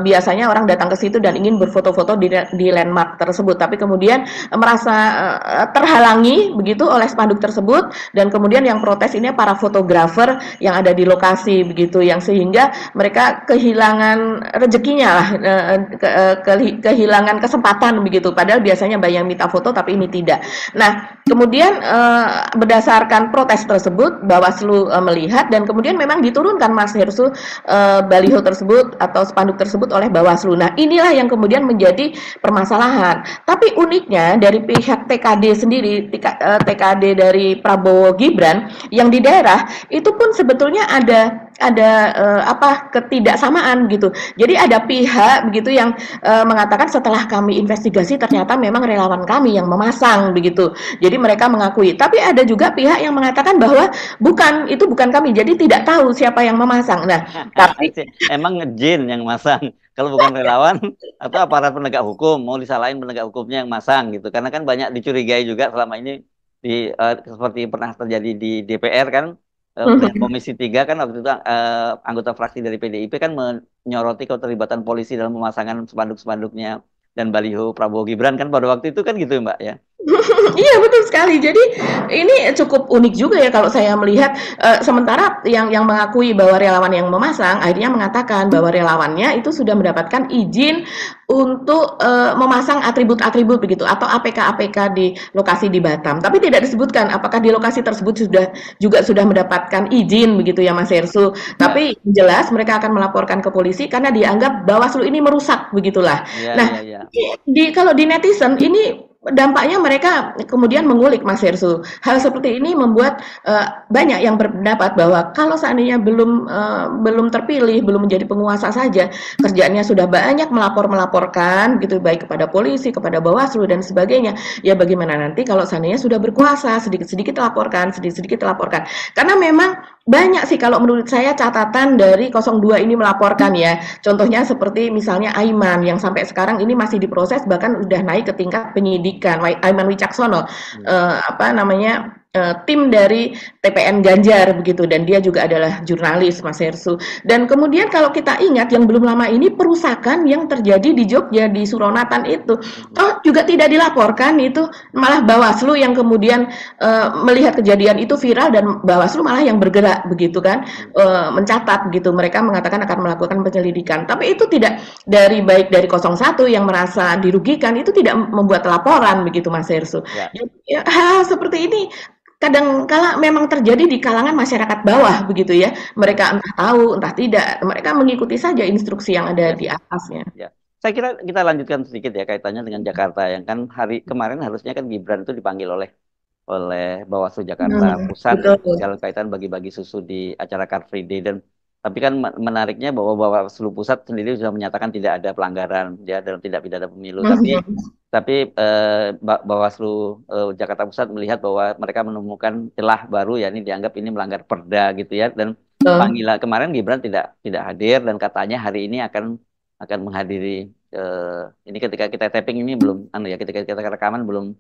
[SPEAKER 2] biasanya orang datang ke situ dan ingin berfoto-foto di landmark tersebut tapi kemudian merasa terhalangi begitu oleh spanduk tersebut dan kemudian yang protes ini para fotografer yang ada di lokasi begitu yang sehingga mereka kehilangan rezekinya lah, kehilangan kesempatan begitu. Padahal biasanya banyak yang minta foto tapi ini tidak. Nah, kemudian berdasarkan protes tersebut, Bawaslu melihat dan kemudian memang diturunkan Mas Hersu baliho tersebut atau spanduk tersebut oleh Bawaslu. Nah, inilah yang kemudian menjadi permasalahan. Tapi uniknya dari pihak TKD sendiri, TKD dari Prabowo Gibran yang di daerah itu pun sebetulnya ada ketidaksamaan gitu. Jadi ada pihak begitu yang mengatakan setelah kami investigasi ternyata memang relawan kami yang memasang begitu. Jadi mereka mengakui. Tapi ada juga pihak yang mengatakan bahwa itu bukan kami. Jadi tidak tahu siapa yang memasang. Nah, tapi
[SPEAKER 1] emang ngejin yang masang. Kalau bukan relawan atau aparat penegak hukum, mau disalahin penegak hukumnya yang masang gitu. Karena kan banyak dicurigai juga selama ini seperti pernah terjadi di DPR kan. Komisi 3 kan waktu itu anggota fraksi dari PDIP kan menyoroti keterlibatan polisi dalam pemasangan spanduk-spanduknya dan baliho Prabowo Gibran kan pada waktu itu kan gitu Mbak ya.
[SPEAKER 2] Iya betul sekali. Jadi ini cukup unik juga ya kalau saya melihat sementara yang mengakui bahwa relawan yang memasang akhirnya mengatakan bahwa relawannya itu sudah mendapatkan izin untuk memasang atribut-atribut begitu atau APK-APK di lokasi di Batam. Tapi tidak disebutkan apakah di lokasi tersebut sudah mendapatkan izin begitu ya Mas Hersu. Tapi jelas mereka akan melaporkan ke polisi karena dianggap Bawaslu ini merusak begitulah. Kalau di netizen ini dampaknya mereka kemudian mengulik Mas Hersu. Hal seperti ini membuat banyak yang berpendapat bahwa kalau seandainya belum terpilih, belum menjadi penguasa saja, kerjaannya sudah banyak melaporkan gitu baik kepada polisi, kepada Bawaslu dan sebagainya. Ya bagaimana nanti kalau seandainya sudah berkuasa, sedikit-sedikit laporkan. Karena memang banyak sih kalau menurut saya catatan dari 02 ini melaporkan ya. Contohnya seperti misalnya Aiman yang sampai sekarang ini masih diproses bahkan udah naik ke tingkat penyidikan. Aiman Wicaksono tim dari TPN Ganjar begitu dan dia juga adalah jurnalis Mas Hersu. Dan kemudian kalau kita ingat yang belum lama ini perusakan yang terjadi di Jogja di Suronatan itu juga tidak dilaporkan, itu malah Bawaslu yang kemudian melihat kejadian itu viral dan Bawaslu malah yang bergerak begitu kan, mencatat gitu, mereka mengatakan akan melakukan penyelidikan. Tapi itu tidak baik dari 01 yang merasa dirugikan itu tidak membuat laporan begitu Mas Hersu. Ya, hal seperti ini kadang-kala memang terjadi di kalangan masyarakat bawah begitu ya. Mereka entah tahu, entah tidak. Mereka mengikuti saja instruksi yang ada di atasnya.
[SPEAKER 1] Ya. Saya kira kita lanjutkan sedikit ya kaitannya dengan Jakarta yang kan hari kemarin harusnya kan Gibran itu dipanggil oleh Bawaslu Jakarta Pusat dalam kaitan bagi-bagi susu di acara Car Free Day dan tapi kan menariknya bahwa Bawaslu Pusat sendiri sudah menyatakan tidak ada pelanggaran ya dalam tindak pidana pemilu. Tapi Bawaslu Jakarta Pusat melihat bahwa mereka menemukan celah baru ya ini dianggap ini melanggar perda gitu ya dan panggilan kemarin Gibran tidak hadir dan katanya hari ini akan menghadiri ini ketika kita tapping ini belum ketika kita rekaman belum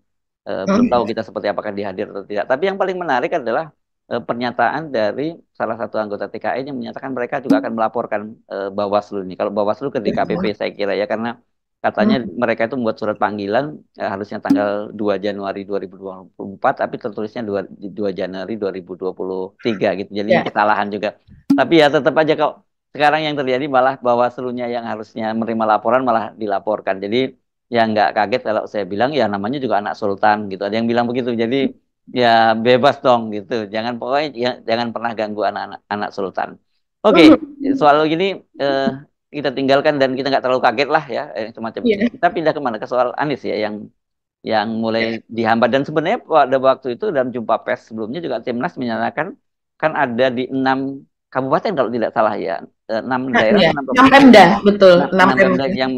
[SPEAKER 1] tahu kita seperti apakah dihadir atau tidak. Tapi yang paling menarik adalah pernyataan dari salah satu anggota TKN yang menyatakan mereka juga akan melaporkan Bawaslu ini. Kalau Bawaslu ke DKPP saya kira ya karena katanya mereka itu membuat surat panggilan harusnya tanggal 2 Januari 2024 tapi tertulisnya 2 Januari 2023 gitu. Jadi kesalahan juga. Tapi ya tetap aja kalau sekarang yang terjadi malah Bawaslu-nya yang harusnya menerima laporan malah dilaporkan. Jadi ya nggak kaget kalau saya bilang ya namanya juga anak sultan gitu. Ada yang bilang begitu. Jadi ya bebas dong gitu. Jangan pernah ganggu anak sultan. Oke, soal gini kita tinggalkan dan kita nggak terlalu kaget lah ya semacam ini. Kita pindah kemana ke soal Anies ya yang mulai dihambat dan sebenarnya pada waktu itu dalam jumpa pers sebelumnya juga Timnas menyatakan kan ada di 6 kabupaten kalau tidak salah ya 6 daerah
[SPEAKER 2] 6 Pemda betul 6
[SPEAKER 1] Pemda yang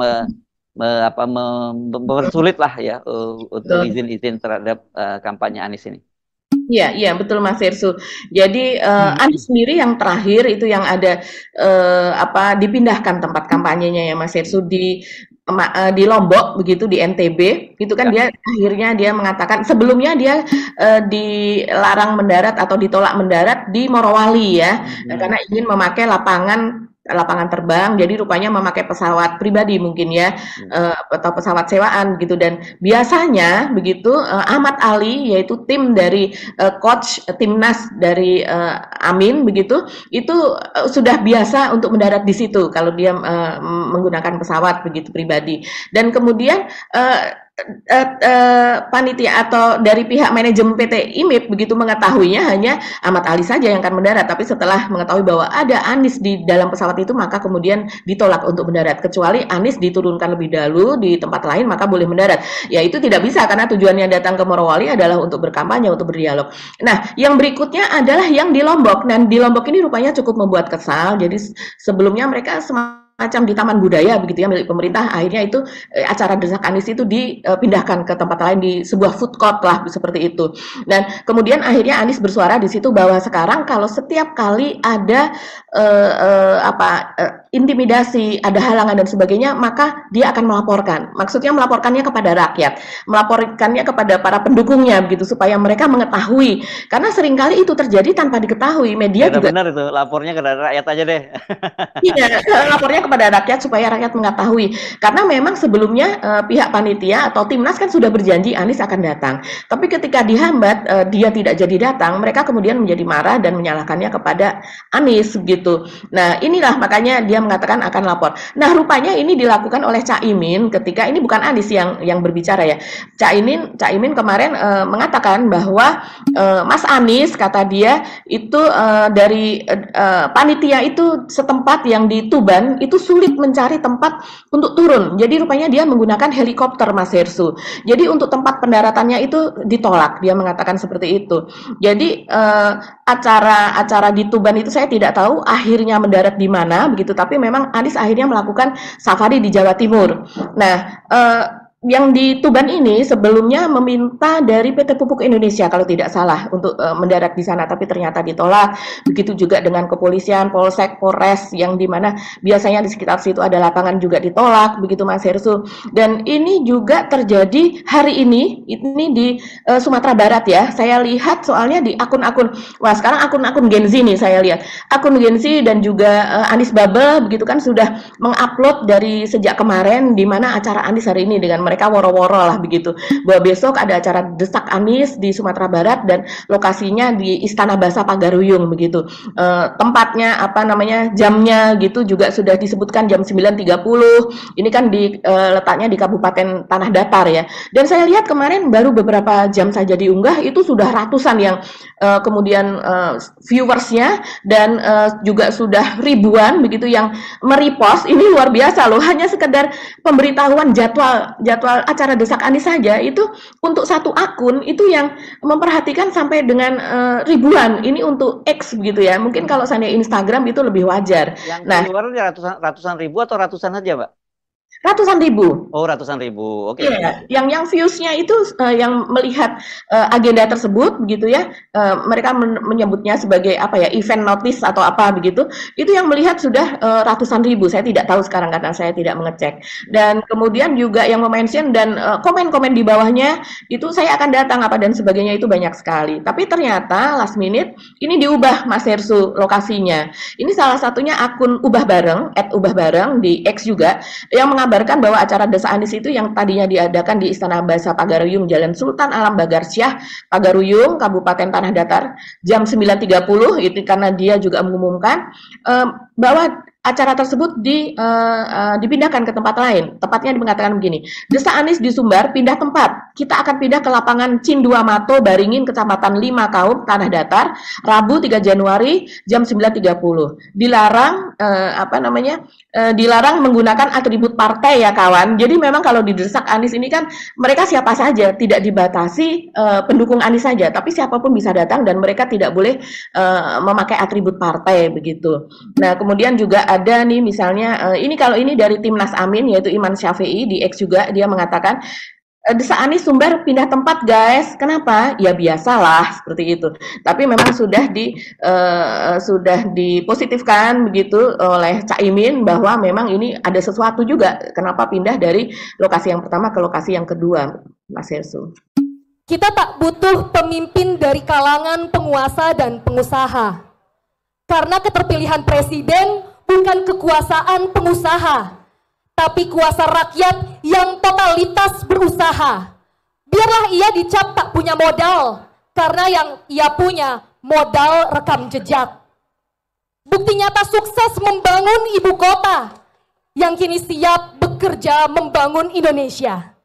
[SPEAKER 1] mempersulit lah ya untuk izin-izin terhadap kampanye Anies ini.
[SPEAKER 2] Iya betul Mas Hersu. Jadi Anies sendiri yang terakhir itu yang ada dipindahkan tempat kampanyenya ya Mas Hersu di Lombok begitu di NTB itu kan dia akhirnya dia mengatakan sebelumnya dia dilarang mendarat atau ditolak mendarat di Morowali ya karena ingin memakai lapangan lapangan terbang, jadi rupanya memakai pesawat pribadi mungkin ya, atau pesawat sewaan gitu. Dan biasanya begitu Ahmad Ali, yaitu tim dari coach timnas dari Amin begitu, itu sudah biasa untuk mendarat di situ kalau dia menggunakan pesawat begitu pribadi. Dan kemudian panitia atau dari pihak manajemen PT IMIP begitu mengetahuinya hanya Ahmad Ali saja yang akan mendarat, tapi setelah mengetahui bahwa ada Anies di dalam pesawat itu maka kemudian ditolak untuk mendarat, kecuali Anies diturunkan lebih dahulu di tempat lain maka boleh mendarat. Ya itu tidak bisa karena tujuannya datang ke Morowali adalah untuk berkampanye, untuk berdialog. Nah, yang berikutnya adalah yang di Lombok, dan di Lombok ini rupanya cukup membuat kesal. Jadi sebelumnya mereka macam di Taman Budaya begitu ya milik pemerintah, akhirnya itu acara Desak Anies itu dipindahkan ke tempat lain di sebuah food court lah seperti itu. Dan kemudian akhirnya Anies bersuara di situ bahwa sekarang kalau setiap kali ada intimidasi, ada halangan dan sebagainya, maka dia akan melaporkan. Maksudnya melaporkannya kepada rakyat, melaporkannya kepada para pendukungnya begitu supaya mereka mengetahui. Karena seringkali itu terjadi tanpa diketahui. Media juga
[SPEAKER 1] benar itu, lapornya ke rakyat aja deh.
[SPEAKER 2] Iya, lapornya kepada rakyat supaya rakyat mengetahui. Karena memang sebelumnya pihak panitia atau timnas kan sudah berjanji Anies akan datang. Tapi ketika dihambat, dia tidak jadi datang, mereka kemudian menjadi marah dan menyalahkannya kepada Anies gitu. Nah, inilah makanya dia mengatakan akan lapor. Nah, rupanya ini dilakukan oleh Caimin ketika ini bukan Anies yang berbicara ya. Caimin kemarin mengatakan bahwa Mas Anies kata dia itu dari panitia itu setempat yang di Tuban itu sulit mencari tempat untuk turun. Jadi rupanya dia menggunakan helikopter, Mas Hersu. Jadi untuk tempat pendaratannya itu ditolak. Dia mengatakan seperti itu. Jadi acara di Tuban itu saya tidak tahu akhirnya mendarat di mana begitu. Tapi memang Anies akhirnya melakukan safari di Jawa Timur. Nah, yang di Tuban ini sebelumnya meminta dari PT Pupuk Indonesia kalau tidak salah untuk mendarat di sana, tapi ternyata ditolak. Begitu juga dengan kepolisian, Polsek, Polres yang dimana biasanya di sekitar situ ada lapangan juga ditolak, begitu Mas Hersu. Dan ini juga terjadi hari ini di Sumatera Barat ya. Saya lihat soalnya di akun-akun, wah sekarang akun-akun Gen Z nih saya lihat, akun Gen Z dan juga Anies Bubble begitu kan sudah mengupload dari sejak kemarin di mana acara Anies hari ini dengan mereka woro-woro lah begitu, bahwa besok ada acara Desak Anies di Sumatera Barat dan lokasinya di Istana Bahasa Pagaruyung begitu. Tempatnya jamnya gitu juga sudah disebutkan jam 9.30. Ini kan letaknya di Kabupaten Tanah Datar ya. Dan saya lihat kemarin baru beberapa jam saja diunggah itu sudah ratusan yang kemudian viewersnya dan juga sudah ribuan begitu yang merepost. Ini luar biasa loh, hanya sekedar pemberitahuan jadwal acara Desak Anies saja itu untuk satu akun itu yang memperhatikan sampai dengan ribuan. Ini untuk X begitu ya. Mungkin kalau seandainya Instagram itu lebih wajar.
[SPEAKER 1] Yang di luar ratusan ribu atau ratusan saja, Mbak?
[SPEAKER 2] Ratusan ribu.
[SPEAKER 1] Oh, ratusan ribu. Oke.
[SPEAKER 2] Iya, yang views-nya itu yang melihat agenda tersebut begitu ya. Mereka menyebutnya sebagai event notice atau apa begitu. Itu yang melihat sudah ratusan ribu. Saya tidak tahu sekarang karena saya tidak mengecek. Dan kemudian juga yang mention dan komen-komen di bawahnya itu saya akan datang apa dan sebagainya itu banyak sekali. Tapi ternyata last minute ini diubah Mas Hersu lokasinya. Ini salah satunya akun Ubah Bareng @ubahbareng di X juga yang mengabarkan bahwa acara Desak Anies itu yang tadinya diadakan di Istana Bahasa Pagaruyung Jalan Sultan Alam Bagarsyah Pagaruyung Kabupaten Tanah Datar jam 9.30 itu karena dia juga mengumumkan bahwa acara tersebut dipindahkan ke tempat lain. Tepatnya mengatakan begini, Desak Anies di Sumbar pindah tempat. Kita akan pindah ke lapangan Cindua Mato, Baringin, Kecamatan 5 Kaum, Tanah Datar, Rabu 3 Januari jam 9.30. Dilarang dilarang menggunakan atribut partai ya kawan. Jadi memang kalau di Desak Anies ini kan mereka siapa saja, tidak dibatasi pendukung Anies saja, tapi siapapun bisa datang dan mereka tidak boleh memakai atribut partai begitu. Nah, kemudian juga ada nih misalnya ini kalau ini dari Timnas Amin yaitu Iman Syafi'i di X juga dia mengatakan Desak Anies Sumbar pindah tempat guys. Kenapa? Ya biasalah seperti itu. Tapi memang sudah dipositifkan begitu oleh Caimin bahwa memang ini ada sesuatu juga kenapa pindah dari lokasi yang pertama ke lokasi yang kedua, Mas Hersu.
[SPEAKER 3] Kita tak butuh pemimpin dari kalangan penguasa dan pengusaha. Karena keterpilihan presiden bukan kekuasaan pengusaha, tapi kuasa rakyat yang totalitas berusaha. Biarlah ia dicap tak punya modal, karena yang ia punya modal rekam jejak. Bukti nyata sukses membangun ibu kota, yang kini siap bekerja membangun Indonesia.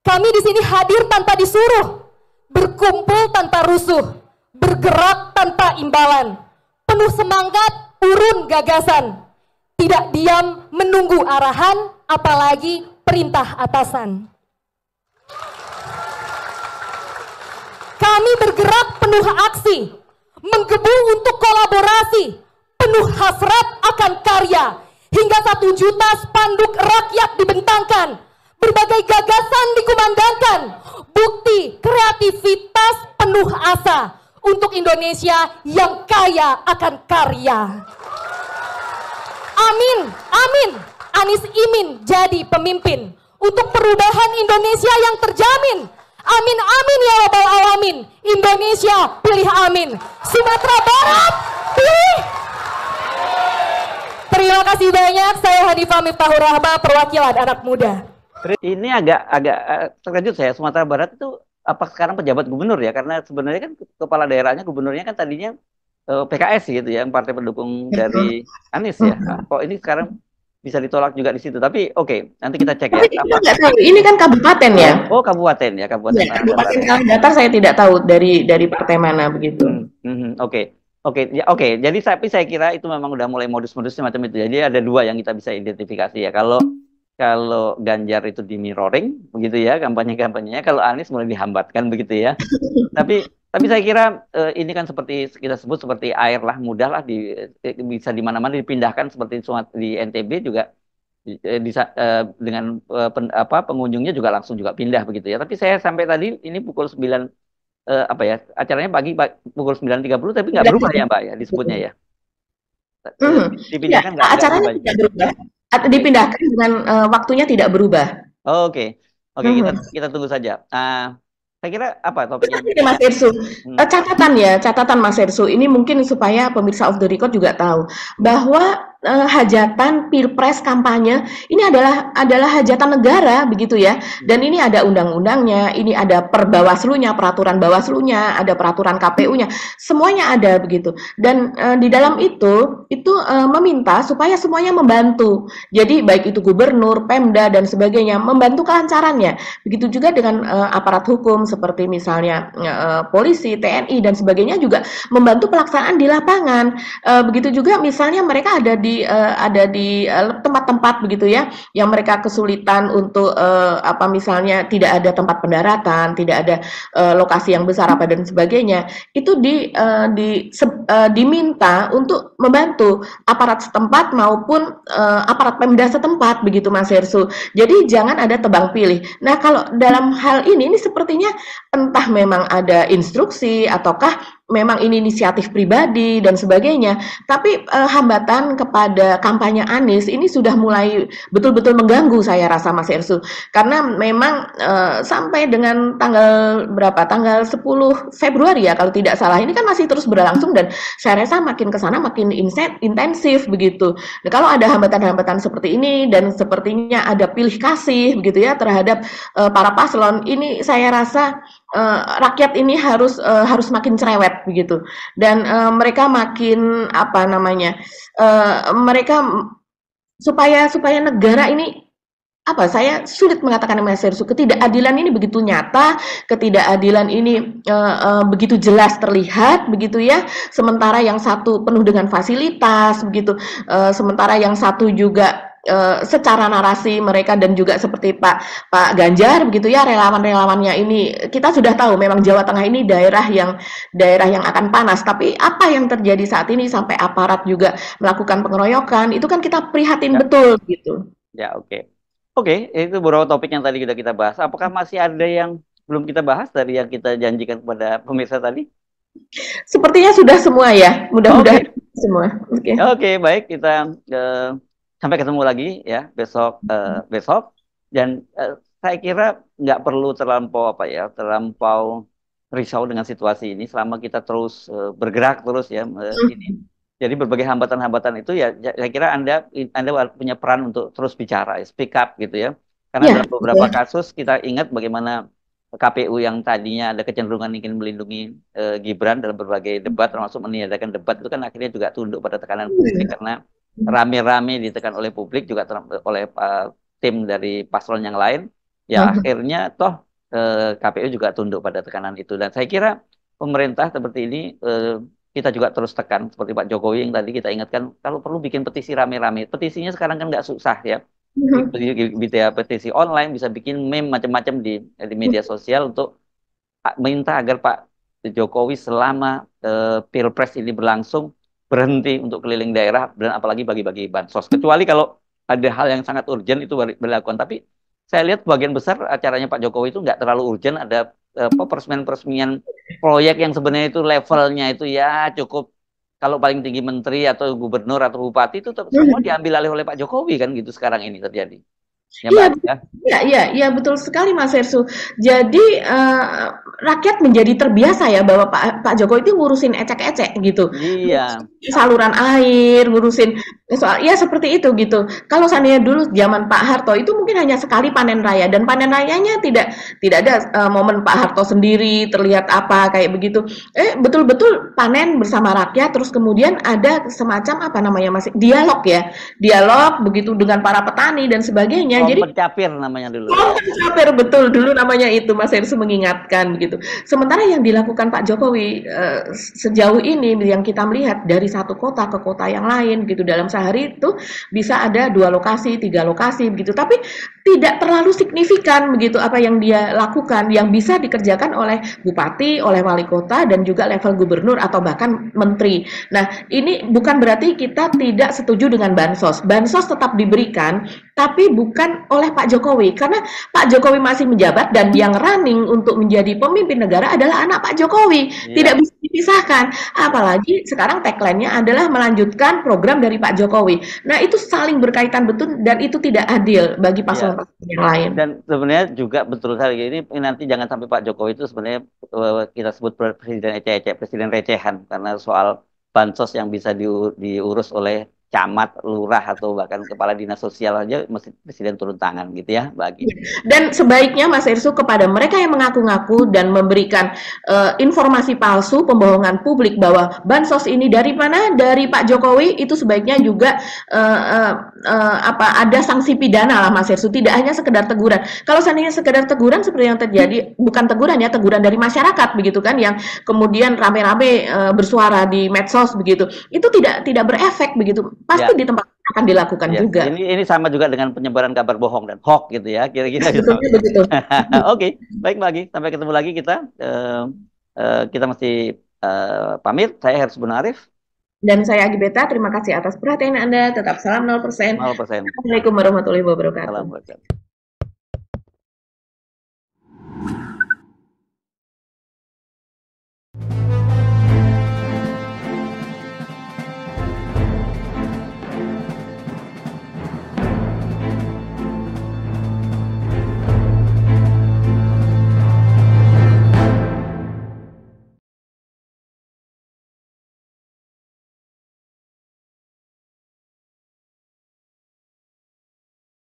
[SPEAKER 3] Kami di sini hadir tanpa disuruh, berkumpul tanpa rusuh, bergerak tanpa imbalan, penuh semangat, urun gagasan, tidak diam menunggu arahan, apalagi perintah atasan. Kami bergerak penuh aksi, menggebu untuk kolaborasi, penuh hasrat akan karya, hingga 1 juta spanduk rakyat dibentangkan, berbagai gagasan dikumandangkan, bukti kreativitas penuh asa untuk Indonesia yang kaya akan karya. Amin, amin, Anies Imin jadi pemimpin untuk perubahan Indonesia yang terjamin. Amin, amin ya rabbal alamin. Indonesia pilih amin. Sumatera Barat pilih. Terima kasih banyak. Saya Hanifah Miftahur Rahma, perwakilan anak muda.
[SPEAKER 1] Ini agak terkejut saya. Sumatera Barat itu apa sekarang pejabat gubernur ya? Karena sebenarnya kan kepala daerahnya, gubernurnya kan tadinya PKS gitu ya, partai pendukung dari Anies ya. Nah, kok ini sekarang bisa ditolak juga di situ. Tapi oke, nanti kita cek ya.
[SPEAKER 2] Ini kan kabupaten ya.
[SPEAKER 1] Oh, kabupaten ya, kabupaten.
[SPEAKER 2] Ya, kabupaten Kalimantan saya tidak tahu dari partai mana begitu.
[SPEAKER 1] Oke. Oke. Jadi tapi saya kira itu memang udah mulai modus-modusnya macam itu. Jadi ada 2 yang kita bisa identifikasi ya. Kalau Ganjar itu di mirroring begitu ya kampanye-kampanyenya, kalau Anies mulai dihambatkan begitu ya. Tapi saya kira ini kan seperti kita sebut seperti air lah, mudah lah bisa di mana-mana dipindahkan, seperti di NTB juga dengan pengunjungnya juga langsung juga pindah begitu ya. Tapi saya sampai tadi ini pukul 9 acaranya pagi pukul 9.30 tapi nggak berubah ya Mbak ya disebutnya ya. Dipindahkan nggak
[SPEAKER 2] acaranya berubah. Tidak berubah. Atau dipindahkan dengan waktunya tidak berubah.
[SPEAKER 1] Oke, kita tunggu saja. Saya kira apa topiknya?
[SPEAKER 2] Mas Ersu, catatan Mas Ersu, ini mungkin supaya pemirsa Off the Record juga tahu bahwa hajatan pilpres kampanye ini adalah hajatan negara begitu ya, dan ini ada undang-undangnya, ini ada perbawaslunya, peraturan bawaslunya, ada peraturan KPU-nya, semuanya ada begitu, dan di dalam itu meminta supaya semuanya membantu, jadi baik itu gubernur, Pemda dan sebagainya membantu kelancarannya, begitu juga dengan aparat hukum seperti misalnya polisi, TNI dan sebagainya juga membantu pelaksanaan di lapangan, begitu juga misalnya mereka ada di tempat-tempat begitu ya, yang mereka kesulitan untuk misalnya tidak ada tempat pendaratan, tidak ada lokasi yang besar apa dan sebagainya, itu diminta untuk membantu aparat setempat maupun aparat Pemda setempat begitu Mas Hersu. Jadi jangan ada tebang pilih. Nah kalau dalam hal ini sepertinya entah memang ada instruksi ataukah memang ini inisiatif pribadi dan sebagainya, tapi hambatan kepada kampanye Anies ini sudah mulai betul-betul mengganggu saya rasa Mas Ersu, karena memang sampai dengan tanggal 10 Februari ya kalau tidak salah, ini kan masih terus berlangsung dan saya rasa makin kesana makin intensif begitu. Nah, kalau ada hambatan-hambatan seperti ini dan sepertinya ada pilih kasih begitu ya terhadap para paslon, ini saya rasa rakyat ini harus makin cerewet begitu, dan mereka makin mereka supaya negara ini saya sulit mengatakan Mas Hersu, ketidakadilan ini begitu nyata, ketidakadilan ini begitu jelas terlihat begitu ya, sementara yang satu penuh dengan fasilitas begitu, sementara yang satu juga secara narasi mereka dan juga seperti Pak Ganjar begitu ya, relawan-relawannya ini kita sudah tahu memang Jawa Tengah ini daerah yang akan panas, tapi apa yang terjadi saat ini sampai aparat juga melakukan pengeroyokan itu kan kita prihatin betul gitu.
[SPEAKER 1] Ya Oke, itu beberapa topik yang tadi sudah kita bahas. Apakah masih ada yang belum kita bahas dari yang kita janjikan kepada pemirsa tadi?
[SPEAKER 2] Sepertinya sudah semua ya, mudah-mudahan semua.
[SPEAKER 1] Oke, baik, kita sampai ketemu lagi ya besok dan saya kira nggak perlu terlampau risau dengan situasi ini selama kita terus bergerak terus ya ini Jadi berbagai hambatan-hambatan itu ya, saya kira Anda punya peran untuk terus bicara, speak up gitu ya. Karena
[SPEAKER 2] Ya,
[SPEAKER 1] dalam beberapa kasus kita ingat bagaimana KPU yang tadinya ada kecenderungan ingin melindungi Gibran dalam berbagai debat, termasuk meniadakan debat itu kan akhirnya juga tunduk pada tekanan publik karena rame-rame ditekan oleh publik juga oleh tim dari paslon yang lain. Ya akhirnya toh KPU juga tunduk pada tekanan itu. Dan saya kira pemerintah seperti ini kita juga terus tekan seperti Pak Jokowi yang tadi kita ingatkan kalau perlu bikin petisi rame-rame. Petisinya sekarang kan nggak susah ya. Bisa petisi online, bisa bikin meme macam-macam di media sosial untuk minta agar Pak Jokowi selama Pilpres ini berlangsung berhenti untuk keliling daerah dan apalagi bagi-bagi bansos. Kecuali kalau ada hal yang sangat urgent itu berlakukan. Tapi saya lihat bagian besar acaranya Pak Jokowi itu nggak terlalu urgent. Ada peresmian proyek yang sebenarnya itu levelnya itu ya cukup, kalau paling tinggi menteri atau gubernur atau bupati itu semua diambil alih oleh Pak Jokowi kan gitu sekarang ini terjadi. Ya
[SPEAKER 2] Iya,
[SPEAKER 1] Mbak ya.
[SPEAKER 2] iya, betul sekali Mas Hersu. Jadi rakyat menjadi terbiasa ya bahwa Pak Jokowi itu ngurusin ecek-ecek gitu.
[SPEAKER 1] Iya.
[SPEAKER 2] Saluran air, ngurusin soal ya seperti itu gitu. Kalau seandainya dulu zaman Pak Harto itu mungkin hanya sekali panen raya dan panen rayanya tidak ada momen Pak Harto sendiri terlihat apa kayak begitu. Betul-betul panen bersama rakyat terus kemudian ada semacam apa namanya Mas dialog ya. Dialog begitu dengan para petani dan sebagainya. Jadi
[SPEAKER 1] Capir namanya dulu.
[SPEAKER 2] Capir betul dulu namanya itu Mas Hersu mengingatkan begitu. Sementara yang dilakukan Pak Jokowi sejauh ini yang kita melihat dari satu kota ke kota yang lain gitu dalam sehari itu bisa ada 2 lokasi, 3 lokasi begitu. Tapi tidak terlalu signifikan begitu apa yang dia lakukan yang bisa dikerjakan oleh bupati, oleh wali kota dan juga level gubernur atau bahkan menteri. Nah, ini bukan berarti kita tidak setuju dengan bansos. Bansos tetap diberikan tapi bukan oleh Pak Jokowi karena Pak Jokowi masih menjabat dan yang running untuk menjadi pemimpin negara adalah anak Pak Jokowi. Tidak bisa dipisahkan. Apalagi sekarang tagline-nya adalah melanjutkan program dari Pak Jokowi. Nah, itu saling berkaitan betul dan itu tidak adil bagi paslon-paslon yang lain.
[SPEAKER 1] Dan sebenarnya juga betul sekali ini nanti jangan sampai Pak Jokowi itu sebenarnya kita sebut presiden ecek-ecek, presiden recehan karena soal bansos yang bisa diurus oleh camat, lurah atau bahkan kepala dinas sosial aja mesti presiden turun tangan gitu ya bagi.
[SPEAKER 2] Dan sebaiknya Mas Ersu kepada mereka yang mengaku-ngaku dan memberikan informasi palsu, pembohongan publik bahwa bansos ini dari mana? Dari Pak Jokowi itu sebaiknya juga ada sanksi pidana lah Mas Ersu, tidak hanya sekedar teguran. Kalau seandainya sekedar teguran seperti yang terjadi, bukan teguran ya, teguran dari masyarakat begitu kan yang kemudian rame-rame bersuara di medsos begitu. Itu tidak berefek begitu. Pasti di tempat akan dilakukan juga.
[SPEAKER 1] Ini sama juga dengan penyebaran kabar bohong dan hoax gitu ya, kira-kira gitu.
[SPEAKER 2] Betul.
[SPEAKER 1] Oke, baik lagi. Sampai ketemu lagi kita. Kita mesti pamit. Saya Hersu Arif.
[SPEAKER 2] Dan saya Agi Beta. Terima kasih atas perhatian Anda. Tetap salam 0%.
[SPEAKER 1] 0%.
[SPEAKER 2] Assalamualaikum warahmatullahi wabarakatuh.
[SPEAKER 1] Assalamualaikum.